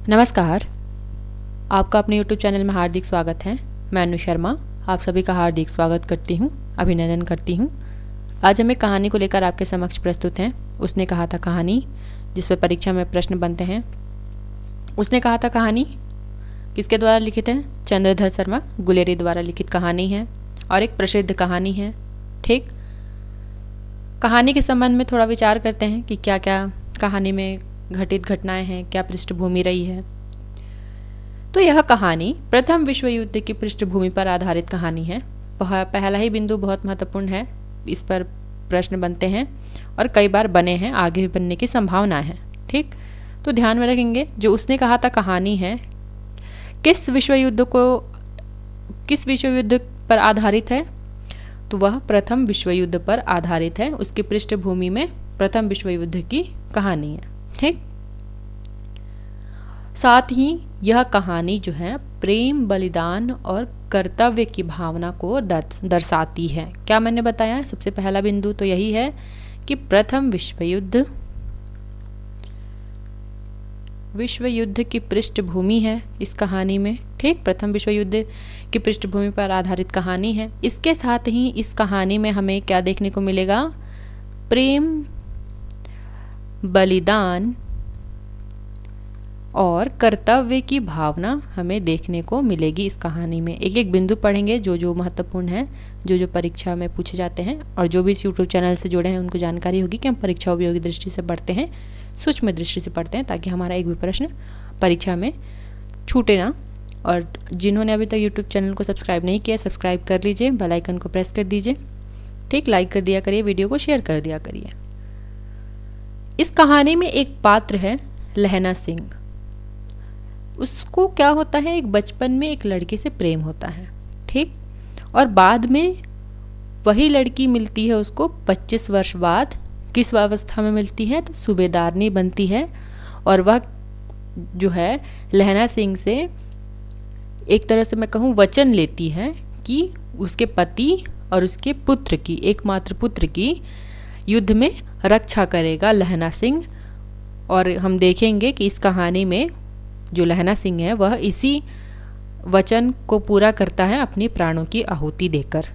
नमस्कार, आपका अपने YouTube चैनल में हार्दिक स्वागत है। मैं अनु शर्मा आप सभी का हार्दिक स्वागत करती हूँ, अभिनंदन करती हूँ। आज हम एक कहानी को लेकर आपके समक्ष प्रस्तुत हैं। उसने कहा था कहानी, जिस पर परीक्षा में प्रश्न बनते हैं। उसने कहा था कहानी किसके द्वारा लिखित है? चंद्रधर शर्मा गुलेरी द्वारा लिखित कहानी है और एक प्रसिद्ध कहानी है। ठीक, कहानी के संबंध में थोड़ा विचार करते हैं कि क्या क्या कहानी में घटित घटनाएं हैं, क्या पृष्ठभूमि रही है। तो यह कहानी प्रथम विश्व युद्ध की पृष्ठभूमि पर आधारित कहानी है। पहला ही बिंदु बहुत महत्वपूर्ण है, इस पर प्रश्न बनते हैं और कई बार बने हैं, आगे भी बनने की संभावना है। ठीक, तो ध्यान में रखेंगे। जो उसने कहा था कहानी है, किस विश्व युद्ध पर आधारित है? तो वह प्रथम विश्व युद्ध पर आधारित है। उसकी पृष्ठभूमि में प्रथम विश्व युद्ध की कहानी है। ठीक, साथ ही यह कहानी जो है प्रेम, बलिदान और कर्तव्य की भावना को दर्शाती है। क्या मैंने बताया? सबसे पहला बिंदु तो यही है कि प्रथम विश्व युद्ध की पृष्ठभूमि है इस कहानी में। ठीक, प्रथम विश्व युद्ध की पृष्ठभूमि पर आधारित कहानी है। इसके साथ ही इस कहानी में हमें क्या देखने को मिलेगा? प्रेम, बलिदान और कर्तव्य की भावना हमें देखने को मिलेगी इस कहानी में। एक एक बिंदु पढ़ेंगे जो महत्वपूर्ण है, जो परीक्षा में पूछे जाते हैं। और जो भी इस YouTube चैनल से जुड़े हैं उनको जानकारी होगी कि हम परीक्षा उपयोगी दृष्टि से पढ़ते हैं, सूक्ष्म दृष्टि से पढ़ते हैं, ताकि हमारा एक भी प्रश्न परीक्षा में छूटे ना। और जिन्होंने अभी तक YouTube चैनल को सब्सक्राइब नहीं किया, सब्सक्राइब कर लीजिए, बेल आइकन को प्रेस कर दीजिए। ठीक, लाइक कर दिया करिए, वीडियो को शेयर कर दिया करिए। इस कहानी में एक पात्र है लहना सिंह। उसको क्या होता है, एक बचपन में एक लड़के से प्रेम होता है। ठीक, और बाद में वही लड़की मिलती है उसको 25 वर्ष बाद। किस अवस्था में मिलती है? तो सूबेदारनी बनती है। और वह जो है लहना सिंह से एक तरह से मैं कहूँ वचन लेती है कि उसके पति और उसके पुत्र की, एकमात्र पुत्र की युद्ध में रक्षा करेगा लहना सिंह। और हम देखेंगे कि इस कहानी में जो लहना सिंह है वह इसी वचन को पूरा करता है अपनी प्राणों की आहुति देकर।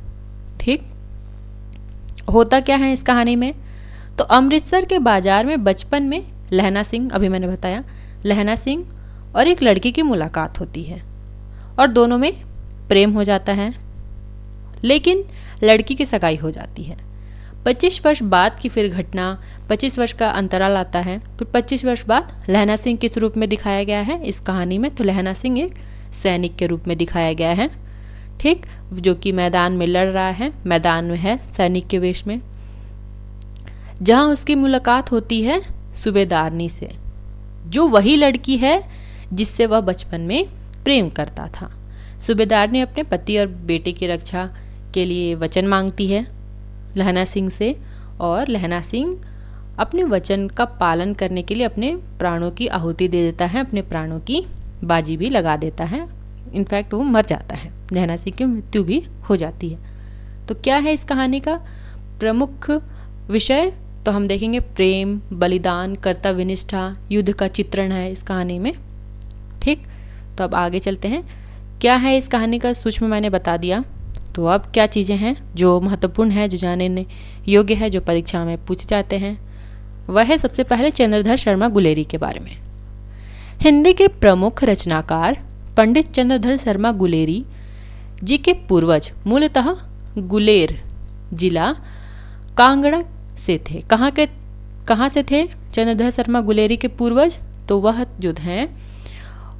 ठीक, होता क्या है इस कहानी में? तो अमृतसर के बाजार में बचपन में लहना सिंह, अभी मैंने बताया, लहना सिंह और एक लड़के की मुलाकात होती है और दोनों में प्रेम हो जाता है। लेकिन लड़की की सगाई हो जाती है। 25 वर्ष बाद की फिर घटना, 25 वर्ष का अंतराल आता है। फिर 25 वर्ष बाद लहना सिंह किस रूप में दिखाया गया है इस कहानी में? तो लहना सिंह एक सैनिक के रूप में दिखाया गया है। ठीक, जो कि मैदान में लड़ रहा है, मैदान में है सैनिक के वेश में। जहां उसकी मुलाकात होती है सूबेदारनी से, जो वही लड़की है जिससे वह बचपन में प्रेम करता था। सूबेदारनी अपने पति और बेटे की रक्षा के लिए वचन मांगती है लहना सिंह से, और लहना सिंह अपने वचन का पालन करने के लिए अपने प्राणों की आहुति दे देता है, अपने प्राणों की बाजी भी लगा देता है। इनफैक्ट वो मर जाता है, लहना सिंह की मृत्यु भी हो जाती है। तो क्या है इस कहानी का प्रमुख विषय? तो हम देखेंगे प्रेम, बलिदान, कर्तव्यनिष्ठा, युद्ध का चित्रण है इस कहानी में। ठीक, तो अब आगे चलते हैं। क्या है इस कहानी का सूक्ष्म मैंने बता दिया। तो अब क्या चीज़ें हैं जो महत्वपूर्ण है, जो जानने योग्य है, जो परीक्षा में पूछे जाते हैं? वह है सबसे पहले चंद्रधर शर्मा गुलेरी के बारे में। हिंदी के प्रमुख रचनाकार पंडित चंद्रधर शर्मा गुलेरी जी के पूर्वज मूलतः गुलेर जिला कांगड़ा से थे। कहाँ से थे चंद्रधर शर्मा गुलेरी के पूर्वज? तो वह जो हैं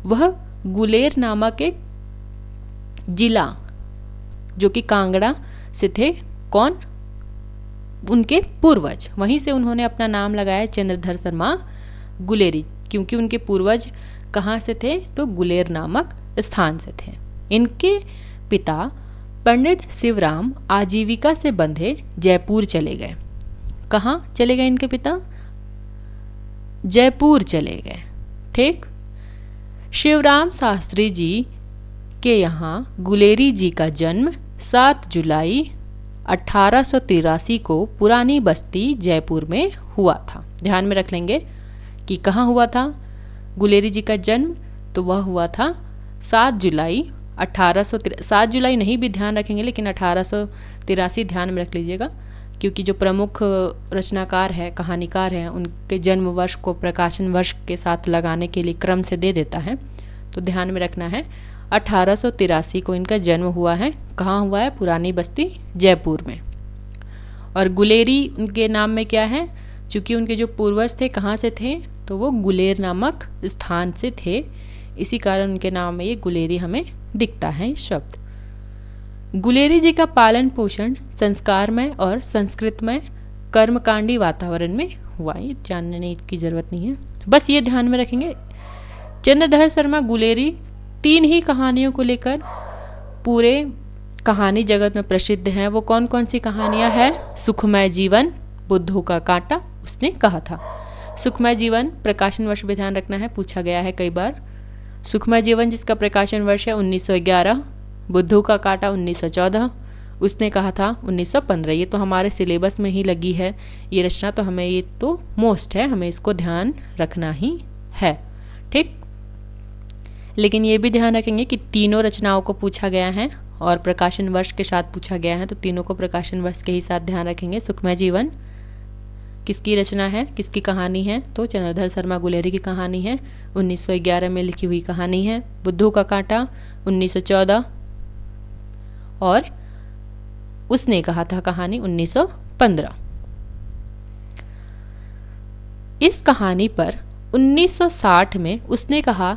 वह गुलेर नामक एक जिला जो कि कांगड़ा से थे। कौन? उनके पूर्वज। वहीं से उन्होंने अपना नाम लगाया चंद्रधर शर्मा गुलेरी, क्योंकि उनके पूर्वज कहाँ से थे? तो गुलेर नामक स्थान से थे। इनके पिता पंडित शिवराम आजीविका से बंधे जयपुर चले गए। कहाँ चले गए इनके पिता? जयपुर चले गए। ठीक, शिवराम शास्त्री जी के यहाँ गुलेरी जी का जन्म 7 जुलाई 1883 को पुरानी बस्ती जयपुर में हुआ था। ध्यान में रख लेंगे कि कहाँ हुआ था? गुलेरी जी का जन्म तो वह हुआ था 7 जुलाई 7 जुलाई नहीं भी ध्यान रखेंगे, लेकिन 1883 ध्यान में रख लीजिएगा, क्योंकि जो प्रमुख रचनाकार है, कहानीकार हैं, उनके जन्म वर्ष को प्रकाशन वर्ष के साथ लगाने के लिए क्रम से दे देता है, तो ध्यान में रखना है 1883 को इनका जन्म हुआ है। कहाँ हुआ है? पुरानी बस्ती जयपुर में। और गुलेरी उनके नाम में क्या है? चूँकि उनके जो पूर्वज थे कहाँ से थे, तो वो गुलेर नामक स्थान से थे, इसी कारण उनके नाम में ये गुलेरी हमें दिखता है शब्द। गुलेरी जी का पालन पोषण संस्कारमय और संस्कृतमय कर्मकांडी वातावरण में हुआ, ये जानने की जरूरत नहीं है, बस ये ध्यान में रखेंगे। चंद्रधर शर्मा गुलेरी 3 ही कहानियों को लेकर पूरे कहानी जगत में प्रसिद्ध हैं। वो कौन कौन सी कहानियाँ हैं? सुखमय जीवन, बुद्धू का कांटा, उसने कहा था। सुखमय जीवन प्रकाशन वर्ष भी ध्यान रखना है, पूछा गया है कई बार। सुखमय जीवन जिसका प्रकाशन वर्ष है 1911, बुद्धू का कांटा 1914, उसने कहा था 1915। ये तो हमारे सिलेबस में ही लगी है ये रचना, तो हमें ये तो मोस्ट है, हमें इसको ध्यान रखना ही है, ठीक। लेकिन ये भी ध्यान रखेंगे कि तीनों रचनाओं को पूछा गया है और प्रकाशन वर्ष के साथ पूछा गया है, तो तीनों को प्रकाशन वर्ष के ही साथ ध्यान रखेंगे। सुखमय जीवन किसकी रचना है, किसकी कहानी है? तो चंद्रधर शर्मा गुलेरी की कहानी है, 1911 में लिखी हुई कहानी है। बुद्धू का कांटा 1914 और उसने कहा था कहानी 1915। इस कहानी पर 1960 में उसने कहा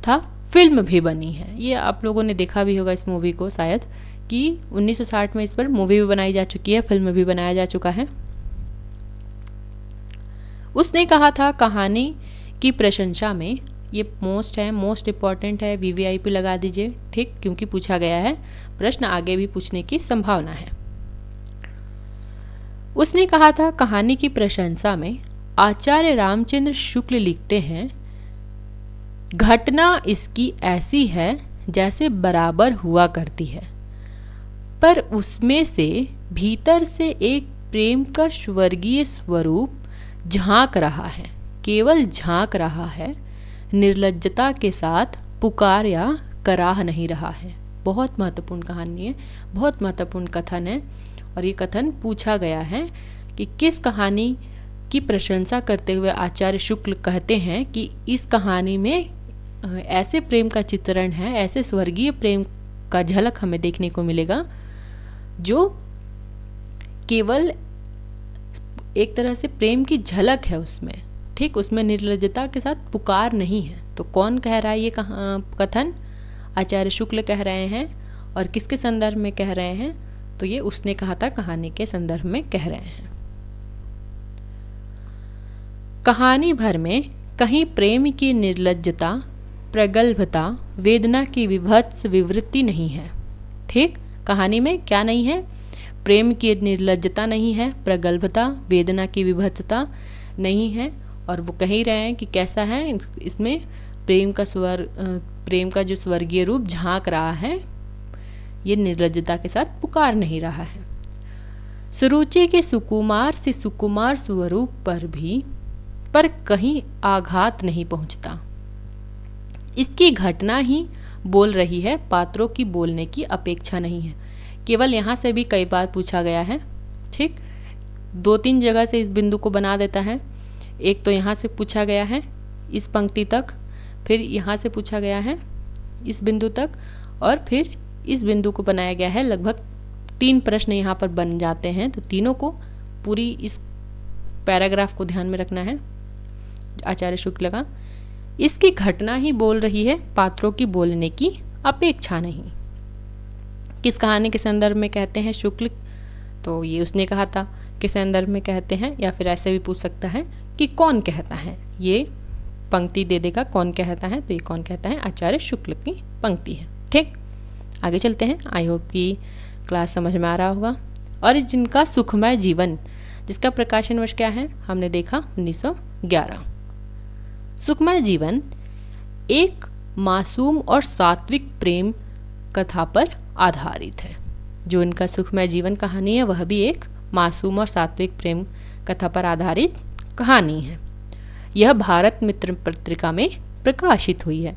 था फिल्म भी बनी है। ये आप लोगों ने देखा भी होगा इस मूवी को शायद, कि 1960 में इस पर मूवी भी बनाई जा चुकी है, फिल्म भी बनाया जा चुका है। उसने कहा था कहानी की प्रशंसा में, ये मोस्ट है, मोस्ट इम्पॉर्टेंट है, VVIP लगा दीजिए, ठीक, क्योंकि पूछा गया है, प्रश्न आगे भी पूछने की संभावना है। उसने कहा था कहानी की प्रशंसा में आचार्य रामचंद्र शुक्ल लिखते हैं, घटना इसकी ऐसी है जैसे बराबर हुआ करती है, पर उसमें से भीतर से एक प्रेम का स्वर्गीय स्वरूप झांक रहा है, केवल झांक रहा है, निर्लज्जता के साथ पुकार या कराह नहीं रहा है। बहुत महत्वपूर्ण कहानी है, बहुत महत्वपूर्ण कथन है, और ये कथन पूछा गया है कि किस कहानी की प्रशंसा करते हुए आचार्य शुक्ल कहते हैं कि इस कहानी में ऐसे प्रेम का चित्रण है, ऐसे स्वर्गीय प्रेम का झलक हमें देखने को मिलेगा जो केवल एक तरह से प्रेम की झलक है उसमें, ठीक, उसमें निर्लज्जता के साथ पुकार नहीं है। तो कौन कह रहा है ये कथन? आचार्य शुक्ल कह रहे हैं, और किसके संदर्भ में कह रहे हैं? तो ये उसने कहा था कहानी के संदर्भ में कह रहे हैं। कहानी भर में कहीं प्रेम की निर्लज्जता, प्रगल्भता, वेदना की विभत्स विवृत्ति नहीं है, ठीक। कहानी में क्या नहीं है? प्रेम की निर्लज्जता नहीं है, प्रगल्भता, वेदना की विभत्सता नहीं है, और वो कह ही रहे हैं कि कैसा है, इसमें प्रेम का जो स्वर्गीय रूप झांक रहा है, ये निर्लज्जता के साथ पुकार नहीं रहा है। सुरुचि के सुकुमार से सुकुमार स्वरूप पर कहीं आघात नहीं पहुंचता। इसकी घटना ही बोल रही है, पात्रों की बोलने की अपेक्षा नहीं है। केवल यहाँ से भी कई बार पूछा गया है, ठीक, 2-3 जगह से इस बिंदु को बना देता है। एक तो यहाँ से पूछा गया है इस पंक्ति तक, फिर यहाँ से पूछा गया है इस बिंदु तक, और फिर इस बिंदु को बनाया गया है। लगभग 3 प्रश्न यहाँ पर बन जाते हैं, तो तीनों को पूरी इस पैराग्राफ को ध्यान में रखना है। आचार्य शुक्ल का इसकी घटना ही बोल रही है, पात्रों की बोलने की अपेक्षा नहीं। किस कहानी के संदर्भ में कहते हैं शुक्ल? तो ये उसने कहा था के संदर्भ में कहते हैं, या फिर ऐसे भी पूछ सकता है कि कौन कहता है। ये पंक्ति दे देगा कौन कहता है, तो ये कौन कहता है? आचार्य शुक्ल की पंक्ति है, ठीक। आगे चलते हैं। आई होप कि क्लास समझ में आ रहा होगा। और जिनका सुखमय जीवन, जिसका प्रकाशन वर्ष क्या है, हमने देखा 1911। सुखमय जीवन एक मासूम और सात्विक प्रेम कथा पर आधारित है। जो इनका सुखमय जीवन कहानी है वह भी एक मासूम और सात्विक प्रेम कथा पर आधारित कहानी है। यह भारत मित्र पत्रिका में प्रकाशित हुई है।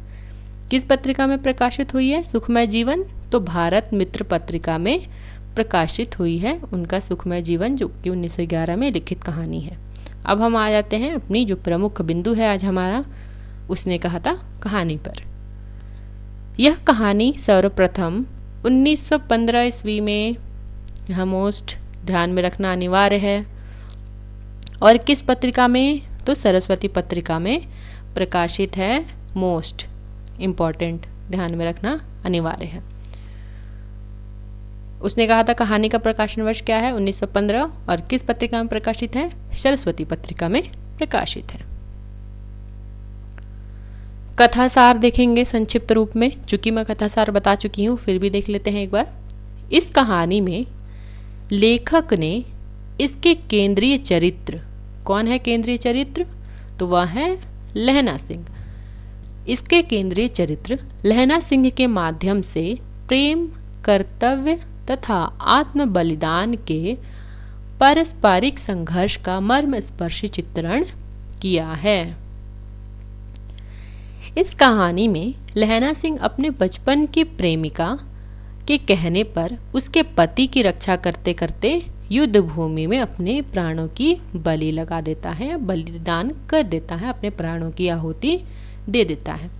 किस पत्रिका में प्रकाशित हुई है सुखमय जीवन? तो भारत मित्र पत्रिका में प्रकाशित हुई है उनका सुखमय जीवन, जो कि 1911 में लिखित कहानी है। अब हम आ जाते हैं अपनी जो प्रमुख बिंदु है आज हमारा, उसने कहा था कहानी पर। यह कहानी सर्वप्रथम 1915 ईस्वी में, यह मोस्ट ध्यान में रखना अनिवार्य है, और किस पत्रिका में? तो सरस्वती पत्रिका में प्रकाशित है। मोस्ट इम्पॉर्टेंट, ध्यान में रखना अनिवार्य है। उसने कहा था कहानी का प्रकाशन वर्ष क्या है? 1915, और किस पत्रिका में प्रकाशित है? सरस्वती पत्रिका में प्रकाशित है। कथासार देखेंगे संक्षिप्त रूप में, चूंकि मैं कथासार बता चुकी हूँ फिर भी देख लेते हैं एक बार। इस कहानी में लेखक ने इसके केंद्रीय चरित्र, कौन है केंद्रीय चरित्र? तो वह है लहना सिंह। इसके केंद्रीय चरित्र लहना सिंह के माध्यम से प्रेम, कर्तव्य तथा आत्म बलिदान के पारस्परिक संघर्ष का मर्मस्पर्शी चित्रण किया है। इस कहानी में लहना सिंह अपने बचपन की प्रेमिका के कहने पर उसके पति की रक्षा करते करते युद्ध भूमि में अपने प्राणों की बलि लगा देता है, बलिदान कर देता है, अपने प्राणों की आहुति दे देता है।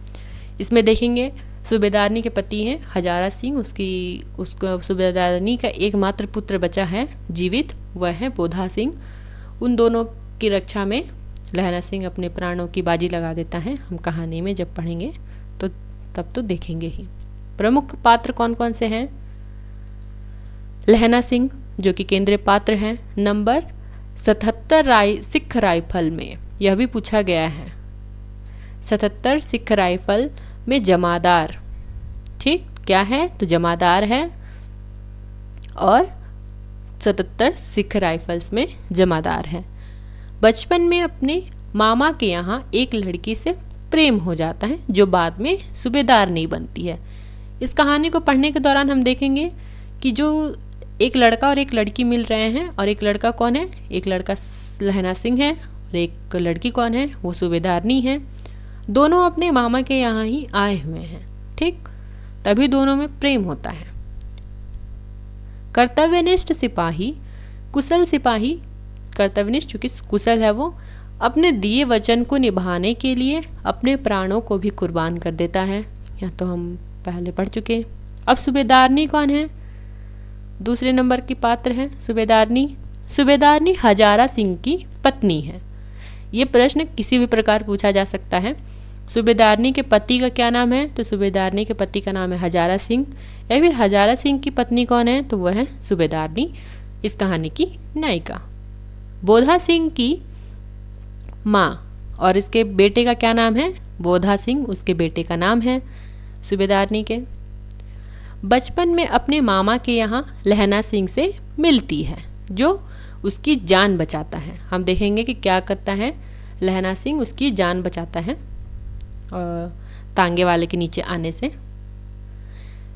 इसमें देखेंगे सूबेदारनी के पति हैं हजारा सिंह, उसको सूबेदारनी का एकमात्र पुत्र बचा है जीवित, वह है बोधा सिंह। उन दोनों की रक्षा में लहना सिंह अपने प्राणों की बाजी लगा देता है। हम कहानी में जब पढ़ेंगे तो तब तो देखेंगे ही। प्रमुख पात्र कौन कौन से हैं? लहना सिंह जो कि केंद्रीय पात्र हैं। नंबर 77 सिख राइफल में, यह भी पूछा गया है, 77 सिख राइफल में जमादार, ठीक क्या है? तो जमादार है, और 77 सिख राइफल्स में जमादार है। बचपन में अपने मामा के यहाँ एक लड़की से प्रेम हो जाता है जो बाद में सूबेदार नहीं बनती है। इस कहानी को पढ़ने के दौरान हम देखेंगे कि जो एक लड़का और एक लड़की मिल रहे हैं, और एक लड़का कौन है? एक लड़का लहना सिंह है, और एक लड़की कौन है? वो सूबेदारनी है। दोनों अपने मामा के यहाँ ही आए हुए हैं, ठीक, तभी दोनों में प्रेम होता है। कर्तव्यनिष्ठ सिपाही, कुशल सिपाही, कर्तव्यनिष्ठ चूंकि कुशल है वो, अपने दिए वचन को निभाने के लिए अपने प्राणों को भी कुर्बान कर देता है। यह तो हम पहले पढ़ चुके। अब सूबेदारनी कौन है? दूसरे नंबर की पात्र है सूबेदारनी। सूबेदारनी हजारा सिंह की पत्नी है। ये प्रश्न किसी भी प्रकार पूछा जा सकता है। सूबेदारनी के पति का क्या नाम है? तो सूबेदारनी के पति का नाम है हजारा सिंह, या फिर हजारा सिंह की पत्नी कौन है? तो वह है सूबेदारनी, इस कहानी की नायिका। बोधा सिंह की माँ और इसके बेटे का क्या नाम है? बोधा सिंह उसके बेटे का नाम है सूबेदारनी के। बचपन में अपने मामा के यहाँ लहना सिंह से मिलती है जो उसकी जान बचाता है। हम देखेंगे कि क्या करता है लहना सिंह, उसकी जान बचाता है तांगे वाले के नीचे आने से।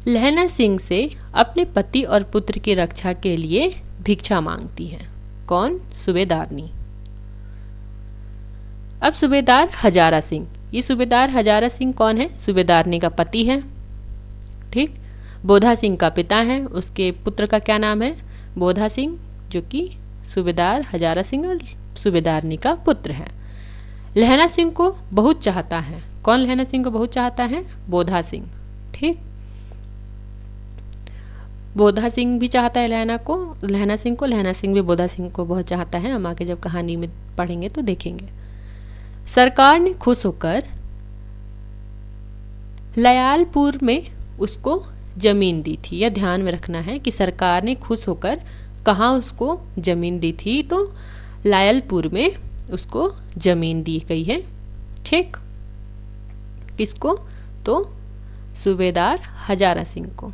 लहना सिंह से अपने पति और पुत्र की रक्षा के लिए भिक्षा मांगती है। कौन? सूबेदारनी। अब सूबेदार हजारा सिंह, ये सूबेदार हजारा सिंह कौन है? सूबेदारनी का पति है, ठीक। बोधा सिंह का पिता है, उसके पुत्र का क्या नाम है? बोधा सिंह, जो कि सूबेदार हजारा सिंह और सूबेदारनी का पुत्र है। लहना सिंह को बहुत चाहता है। कौन लहना सिंह को बहुत चाहता है? बोधा सिंह, ठीक। बोधा सिंह भी चाहता है लहना सिंह को, लहना सिंह भी बोधा सिंह को बहुत चाहता है। हम आगे जब कहानी में पढ़ेंगे तो देखेंगे। सरकार ने खुश होकर लयालपुर में उसको जमीन दी थी। यह ध्यान में रखना है कि सरकार ने खुश होकर कहाँ उसको जमीन दी थी, तो लायलपुर में उसको जमीन दी गई है, ठीक। किसको? तो सूबेदार हजारा सिंह को।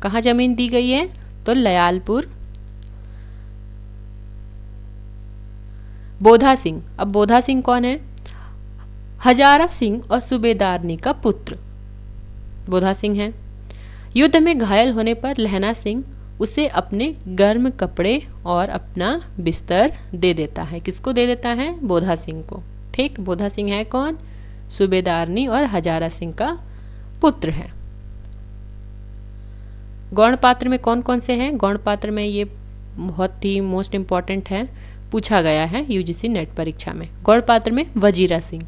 कहाँ जमीन दी गई है? तो लयालपुर। बोधा सिंह, अब बोधा सिंह कौन है? हजारा सिंह और सूबेदारनी का पुत्र बोधा सिंह है। युद्ध में घायल होने पर लहना सिंह उसे अपने गर्म कपड़े और अपना बिस्तर दे देता है। किसको दे देता है? बोधा सिंह को। ठीक, बोधा सिंह है कौन? सूबेदारनी और हजारा सिंह का पुत्र है। गौण पात्र में कौन कौन से हैं? गौण पात्र में ये बहुत ही मोस्ट इम्पॉर्टेंट है, पूछा गया है यूजीसी नेट परीक्षा में। गौण पात्र में वजीरा सिंह।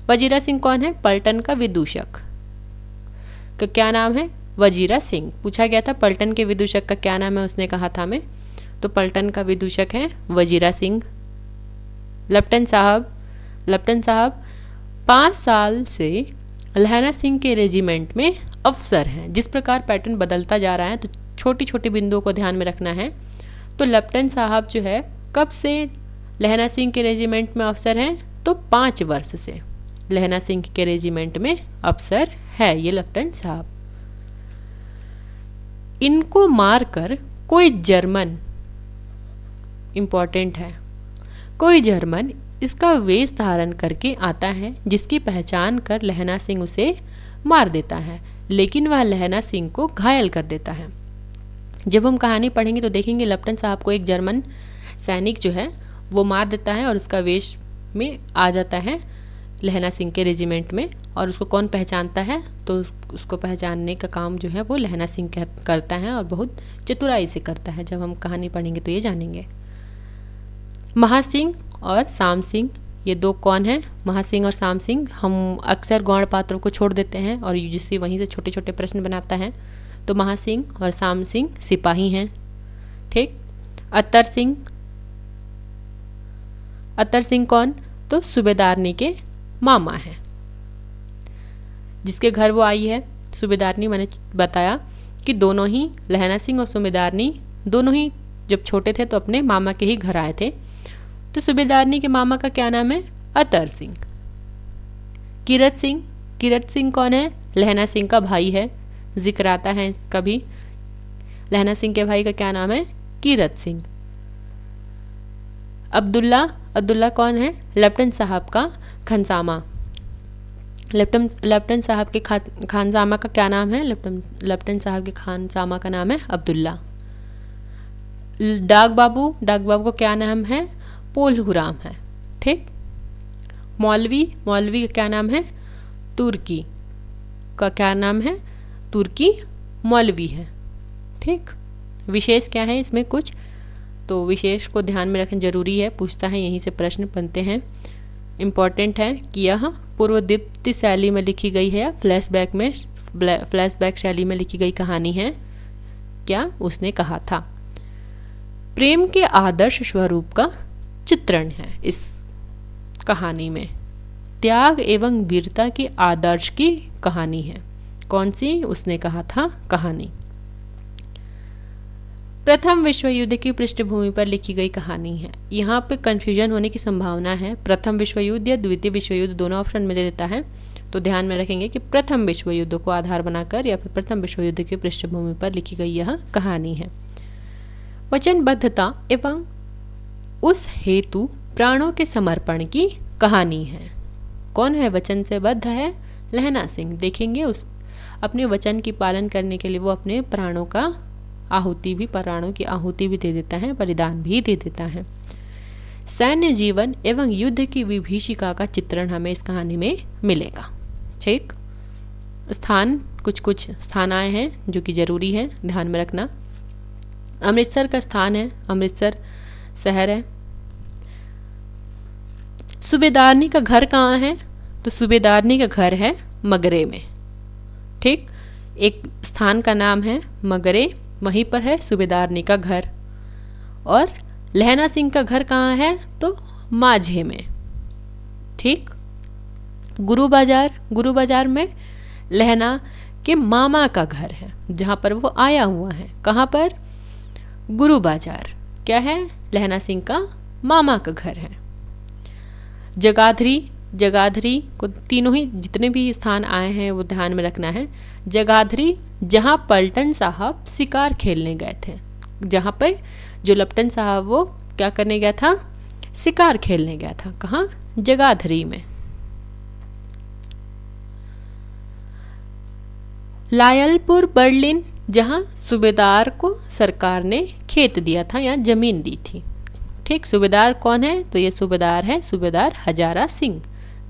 वजीरा सिंह कौन है? पलटन का विदूषक का क्या नाम है? वजीरा सिंह। पूछा गया था पलटन के विदूषक का क्या नाम है, उसने कहा था मैं, तो पलटन का विदूषक है वजीरा सिंह। लेफ्टिनेंट साहब 5 साल से लहरा सिंह के रेजिमेंट में अफसर हैं। जिस प्रकार पैटर्न बदलता जा रहा है तो छोटी छोटी बिंदुओं को ध्यान में रखना है। तो लेफ्टिनेंट साहब जो है कब से लहरा सिंह के रेजिमेंट में अफसर हैं? तो 5 वर्ष से लहरा सिंह के रेजिमेंट में अफसर है ये लेफ्टिनेंट साहब। इनको मारकर कोई जर्मन, इंपॉर्टेंट है, कोई जर्मन इसका वेश धारण करके आता है, जिसकी पहचान कर लहरा सिंह उसे मार देता है, लेकिन वह लहरा सिंह को घायल कर देता है। जब हम कहानी पढ़ेंगे तो देखेंगे लेफ्टिनेंट साहब को एक जर्मन सैनिक जो है वो मार देता है और उसका वेश में आ जाता है लहरा सिंह के रेजिमेंट में। और उसको कौन पहचानता है? तो उसको पहचानने का काम जो है वो लहरा सिंह करता है और बहुत चतुराई से करता है। जब हम कहानी पढ़ेंगे तो ये जानेंगे। महासिंह और शाम सिंह, ये दो कौन है? महासिंह और शाम सिंह। हम अक्सर गौण पात्रों को छोड़ देते हैं और यूजीसी वहीं से छोटे छोटे प्रश्न बनाता है। तो महासिंह और शाम सिंह सिपाही हैं। ठीक। अत्तर सिंह कौन? तो सूबेदारनी के मामा हैं, जिसके घर वो आई है। सूबेदारनी, मैंने बताया कि दोनों ही लहरा सिंह और सूबेदारनी दोनों ही जब छोटे थे तो अपने मामा के ही घर आए थे। तो सूबेदारनी के मामा का क्या नाम है? अत्तर सिंह। किरत सिंह कौन है? लहरा सिंह का भाई है, जिक्र आता है इसका भी। लहरा सिंह के भाई का क्या नाम है? किरत सिंह। अब्दुल्ला कौन है? लेफ्टिनेंट साहब का खानसामा। लेफ्टिनेंट साहब के खानसामा का क्या नाम है? लेफ्टिनेंट साहब के खानसामा का नाम है अब्दुल्ला। डाक बाबू को क्या नाम है? पोलहुराम है। ठीक। मौलवी का क्या नाम है? तुर्की का क्या नाम है? तुर्की मौलवी है। ठीक। विशेष क्या है इसमें कुछ? तो विशेष को ध्यान में रखना जरूरी है, पूछता है, यहीं से प्रश्न बनते हैं। इम्पॉर्टेंट है कि यह पूर्वदीप्ति शैली में लिखी गई है या फ्लैशबैक शैली में लिखी गई कहानी है। क्या उसने कहा था? प्रेम के आदर्श स्वरूप का चित्रण है इस कहानी में। त्याग एवं वीरता के आदर्श की कहानी है। कौन सी? उसने कहा था कहानी। प्रथम विश्व युद्ध की पृष्ठभूमि पर लिखी गई कहानी है। यहाँ पे कंफ्यूजन होने की संभावना है। प्रथम विश्व युद्ध या द्वितीय विश्व युद्ध दोनों ऑप्शन में दे देता है, तो ध्यान में रखेंगे कि प्रथम विश्व युद्ध को आधार बनाकर या फिर प्रथम विश्व युद्ध की पृष्ठभूमि पर लिखी गई यह कहानी है। वचनबद्धता एवं उस हेतु प्राणों के समर्पण की कहानी है। कौन है वचन से बद्ध है? लहरा सिंह। देखेंगे उस अपने वचन की पालन करने के लिए वो अपने प्राणों की आहुति भी दे देता है, बलिदान भी दे देता है। सैन्य जीवन एवं युद्ध की विभीषिका का चित्रण हमें इस कहानी में मिलेगा। ठीक। स्थान, कुछ स्थान आए हैं जो कि जरूरी है, ध्यान में रखना। अमृतसर का स्थान है, अमृतसर शहर है। सूबेदारनी का घर कहाँ है? तो सूबेदारनी का घर है मगरे में। ठीक। एक स्थान का नाम है मगरे, वहीं पर है सूबेदारनी का घर। और लहरा सिंह का घर कहाँ है? तो माझे में। ठीक। गुरु बाजार में लहरा के मामा का घर है, जहाँ पर वो आया हुआ है। कहाँ पर? गुरु बाजार। क्या है? लहरा सिंह का मामा का घर है। जगाधरी को, तीनों ही जितने भी स्थान आए हैं वो ध्यान में रखना है। जगाधरी जहाँ पलटन साहब शिकार खेलने गए थे, जहाँ पर जो लेफ्टिनेंट साहब वो क्या करने गया था? शिकार खेलने गया था। कहाँ? जगाधरी में। लायलपुर बर्लिन जहाँ सूबेदार को सरकार ने खेत दिया था या ज़मीन दी थी। ठीक, सूबेदार कौन है? तो ये सूबेदार है सूबेदार हजारा सिंह,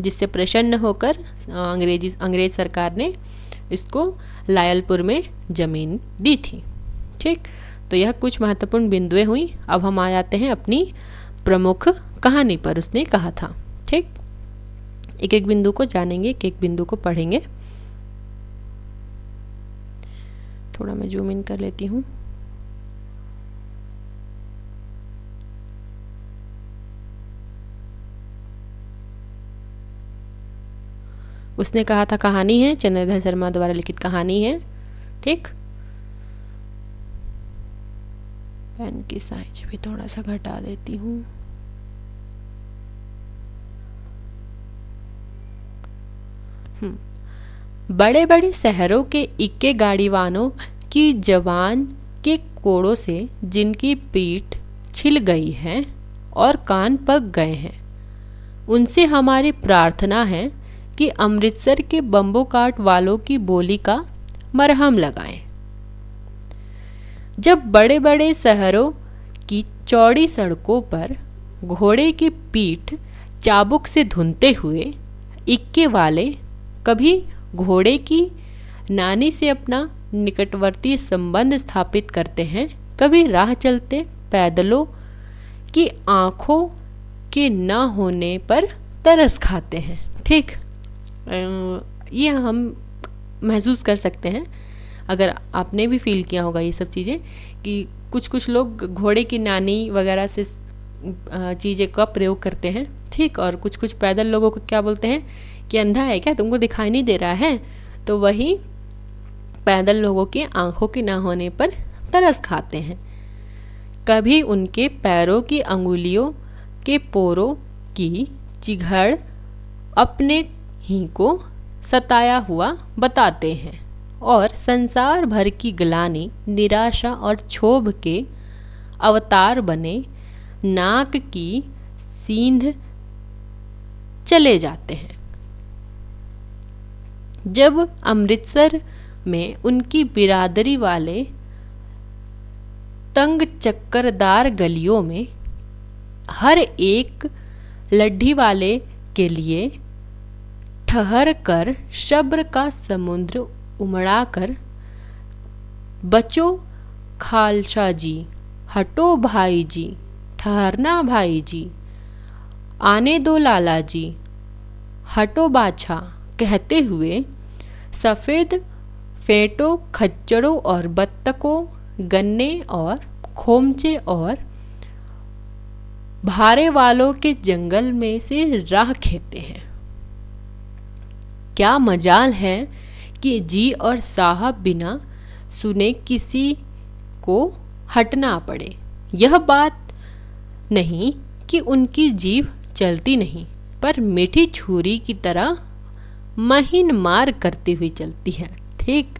जिससे प्रसन्न होकर अंग्रेज सरकार ने इसको लायलपुर में ज़मीन दी थी। ठीक, तो यह कुछ महत्वपूर्ण बिंदुएं हुई। अब हम आ जाते हैं अपनी प्रमुख कहानी पर। उसने कहा था, ठीक, एक एक बिंदु को जानेंगे, एक एक बिंदु को पढ़ेंगे। थोड़ा मैं जूम इन कर लेती हूँ। उसने कहा था कहानी है, चंद्रधर शर्मा द्वारा लिखित कहानी है। ठीक, पेन की साइज भी थोड़ा सा घटा देती हूँ। बड़े बड़े शहरों के इक्के गाड़ीवानों की जवान के कोड़ों से जिनकी पीठ छिल गई है और कान पक गए हैं, उनसे हमारी प्रार्थना है कि अमृतसर के बम्बू काट वालों की बोली का मरहम लगाएं। जब बड़े बड़े शहरों की चौड़ी सड़कों पर घोड़े की पीठ चाबुक से धुनते हुए इक्के वाले कभी घोड़े की नानी से अपना निकटवर्ती संबंध स्थापित करते हैं, कभी राह चलते पैदलों की आँखों के न होने पर तरस खाते हैं। ठीक, ये हम महसूस कर सकते हैं, अगर आपने भी फील किया होगा ये सब चीज़ें, कि कुछ कुछ लोग घोड़े की नानी वगैरह से चीज़ें का प्रयोग करते हैं। ठीक, और कुछ कुछ पैदल लोगों को क्या बोलते हैं कि अंधा है क्या, तुमको दिखाई नहीं दे रहा है? तो वही पैदल लोगों की आंखों के ना होने पर तरस खाते हैं। कभी उनके पैरों की अंगुलियों के पोरों की चिघड़ अपने ही को सताया हुआ बताते हैं और संसार भर की ग्लानि, निराशा और क्षोभ के अवतार बने नाक की सींध चले जाते हैं। जब अमृतसर में उनकी बिरादरी वाले तंग चक्करदार गलियों में हर एक लड्ढी वाले के लिए ठहर कर शब्र का समुद्र उमड़ा कर, बचो खालसा जी, हटो भाई जी, ठहरना भाई जी, आने दो लाला जी, हटो बाछा कहते हुए सफ़ेद फेंटों, खच्चरों और बत्तकों, गन्ने और खोमचे और भारे वालों के जंगल में से राह खेते हैं। क्या मजाल है कि जी और साहब बिना सुने किसी को हटना पड़े। यह बात नहीं कि उनकी जीभ चलती नहीं, पर मीठी छुरी की तरह महीन मार करती हुई चलती है। ठीक,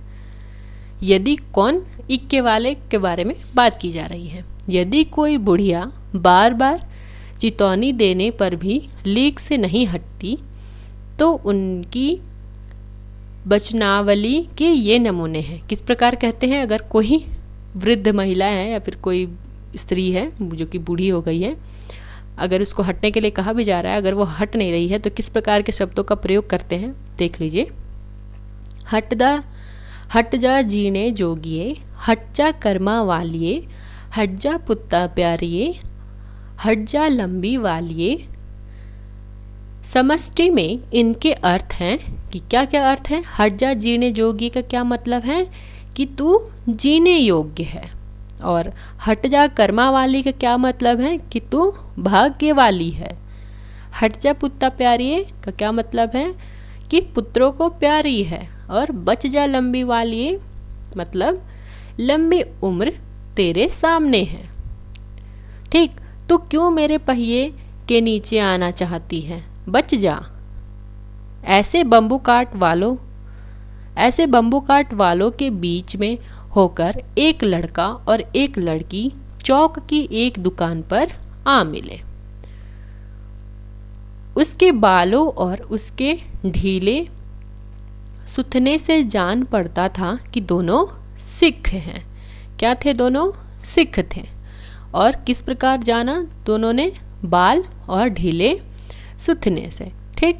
यदि कौन इक्के वाले के बारे में बात की जा रही है। यदि कोई बुढ़िया बार बार चितौनी देने पर भी लीक से नहीं हटती, तो उनकी बचनावली के ये नमूने हैं। किस प्रकार कहते हैं, अगर कोई वृद्ध महिला है या फिर कोई स्त्री है जो कि बूढ़ी हो गई है, अगर उसको हटने के लिए कहा भी जा रहा है, अगर वो हट नहीं रही है, तो किस प्रकार के शब्दों का प्रयोग करते हैं, देख लीजिए। हट जा जीने जोगिए, हट जा कर्मा वालिए, हट जा पुत्ता प्यारिए, हट जा लंबी वालिए। समष्टि में इनके अर्थ हैं कि क्या क्या अर्थ हैं। हट जा जीने जोगी का क्या मतलब है कि तू जीने योग्य है, और हट जा कर्मा वाली का क्या मतलब है कि तू भाग्य वाली है। हट जा पुत्ता प्यारी का क्या मतलब है कि पुत्रों को प्यारी है, और बच जा लंबी वाली मतलब लंबी उम्र तेरे सामने है। ठीक, तो क्यों मेरे पहिए के नीचे आना चाहती है, बच जा। ऐसे बम्बू काट वालों के बीच में होकर एक लड़का और एक लड़की चौक की एक दुकान पर आ मिले। उसके बालों और उसके ढीले सुथने से जान पड़ता था कि दोनों सिख हैं। क्या थे दोनों? सिख थे। और किस प्रकार जाना दोनों ने? बाल और ढीले सुथने से। ठीक।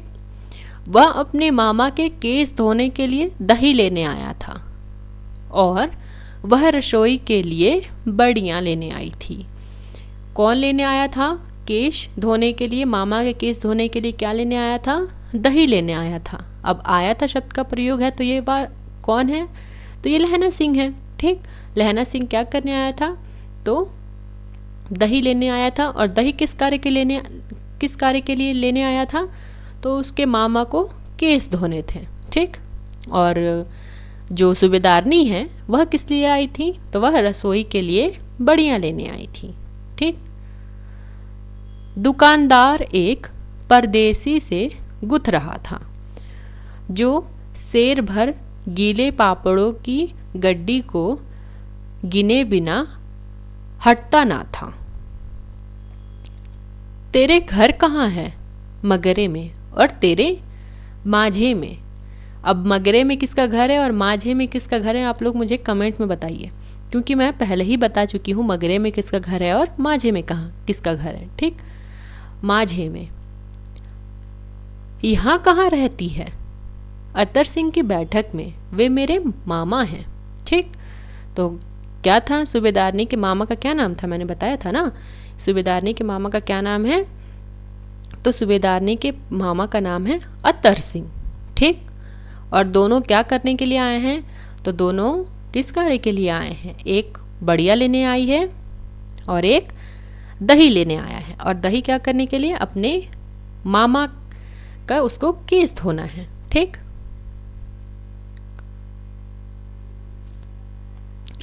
वह अपने मामा के केस धोने के लिए दही लेने आया था और वह रसोई के लिए बड़ियाँ लेने आई थी। कौन लेने आया था? केश धोने के लिए, मामा के केस धोने के लिए क्या लेने आया था? दही लेने आया था। अब आया था शब्द का प्रयोग है, तो ये बात कौन है? तो ये लहना सिंह है। ठीक। लहना सिंह क्या करने आया था? तो दही लेने आया था। और दही किस कार्य के लिए लेने आया था? तो उसके मामा को केस धोने थे। ठीक। और जो सूबेदारनी है वह किस लिए आई थी? तो वह रसोई के लिए बड़ियाँ लेने आई थी। ठीक। दुकानदार एक परदेसी से गुथ रहा था जो सेर भर गीले पापड़ों की गड्डी को गिने बिना हटता ना था। तेरे घर कहाँ है? मगरे में। और तेरे? माझे में। अब मगरे में किसका घर है और माझे में किसका घर है, आप लोग मुझे कमेंट में बताइए, क्योंकि मैं पहले ही बता चुकी हूँ मगरे में किसका घर है और माझे में किसका घर है। ठीक। माझे में। यहाँ कहाँ रहती है? अतर सिंह की बैठक में, वे मेरे मामा हैं। ठीक। तो क्या था? सूबेदारनी के मामा का क्या नाम था? मैंने बताया था ना, सूबेदारनी के मामा का क्या नाम है? तो सूबेदारनी के मामा का नाम है अतर सिंह। ठीक। और दोनों क्या करने के लिए आए हैं? तो दोनों किस कार्य के लिए आए हैं? एक बढ़िया लेने आई है और एक दही लेने आया है। और दही क्या करने के लिए? अपने मामा का उसको केस धोना है। ठीक।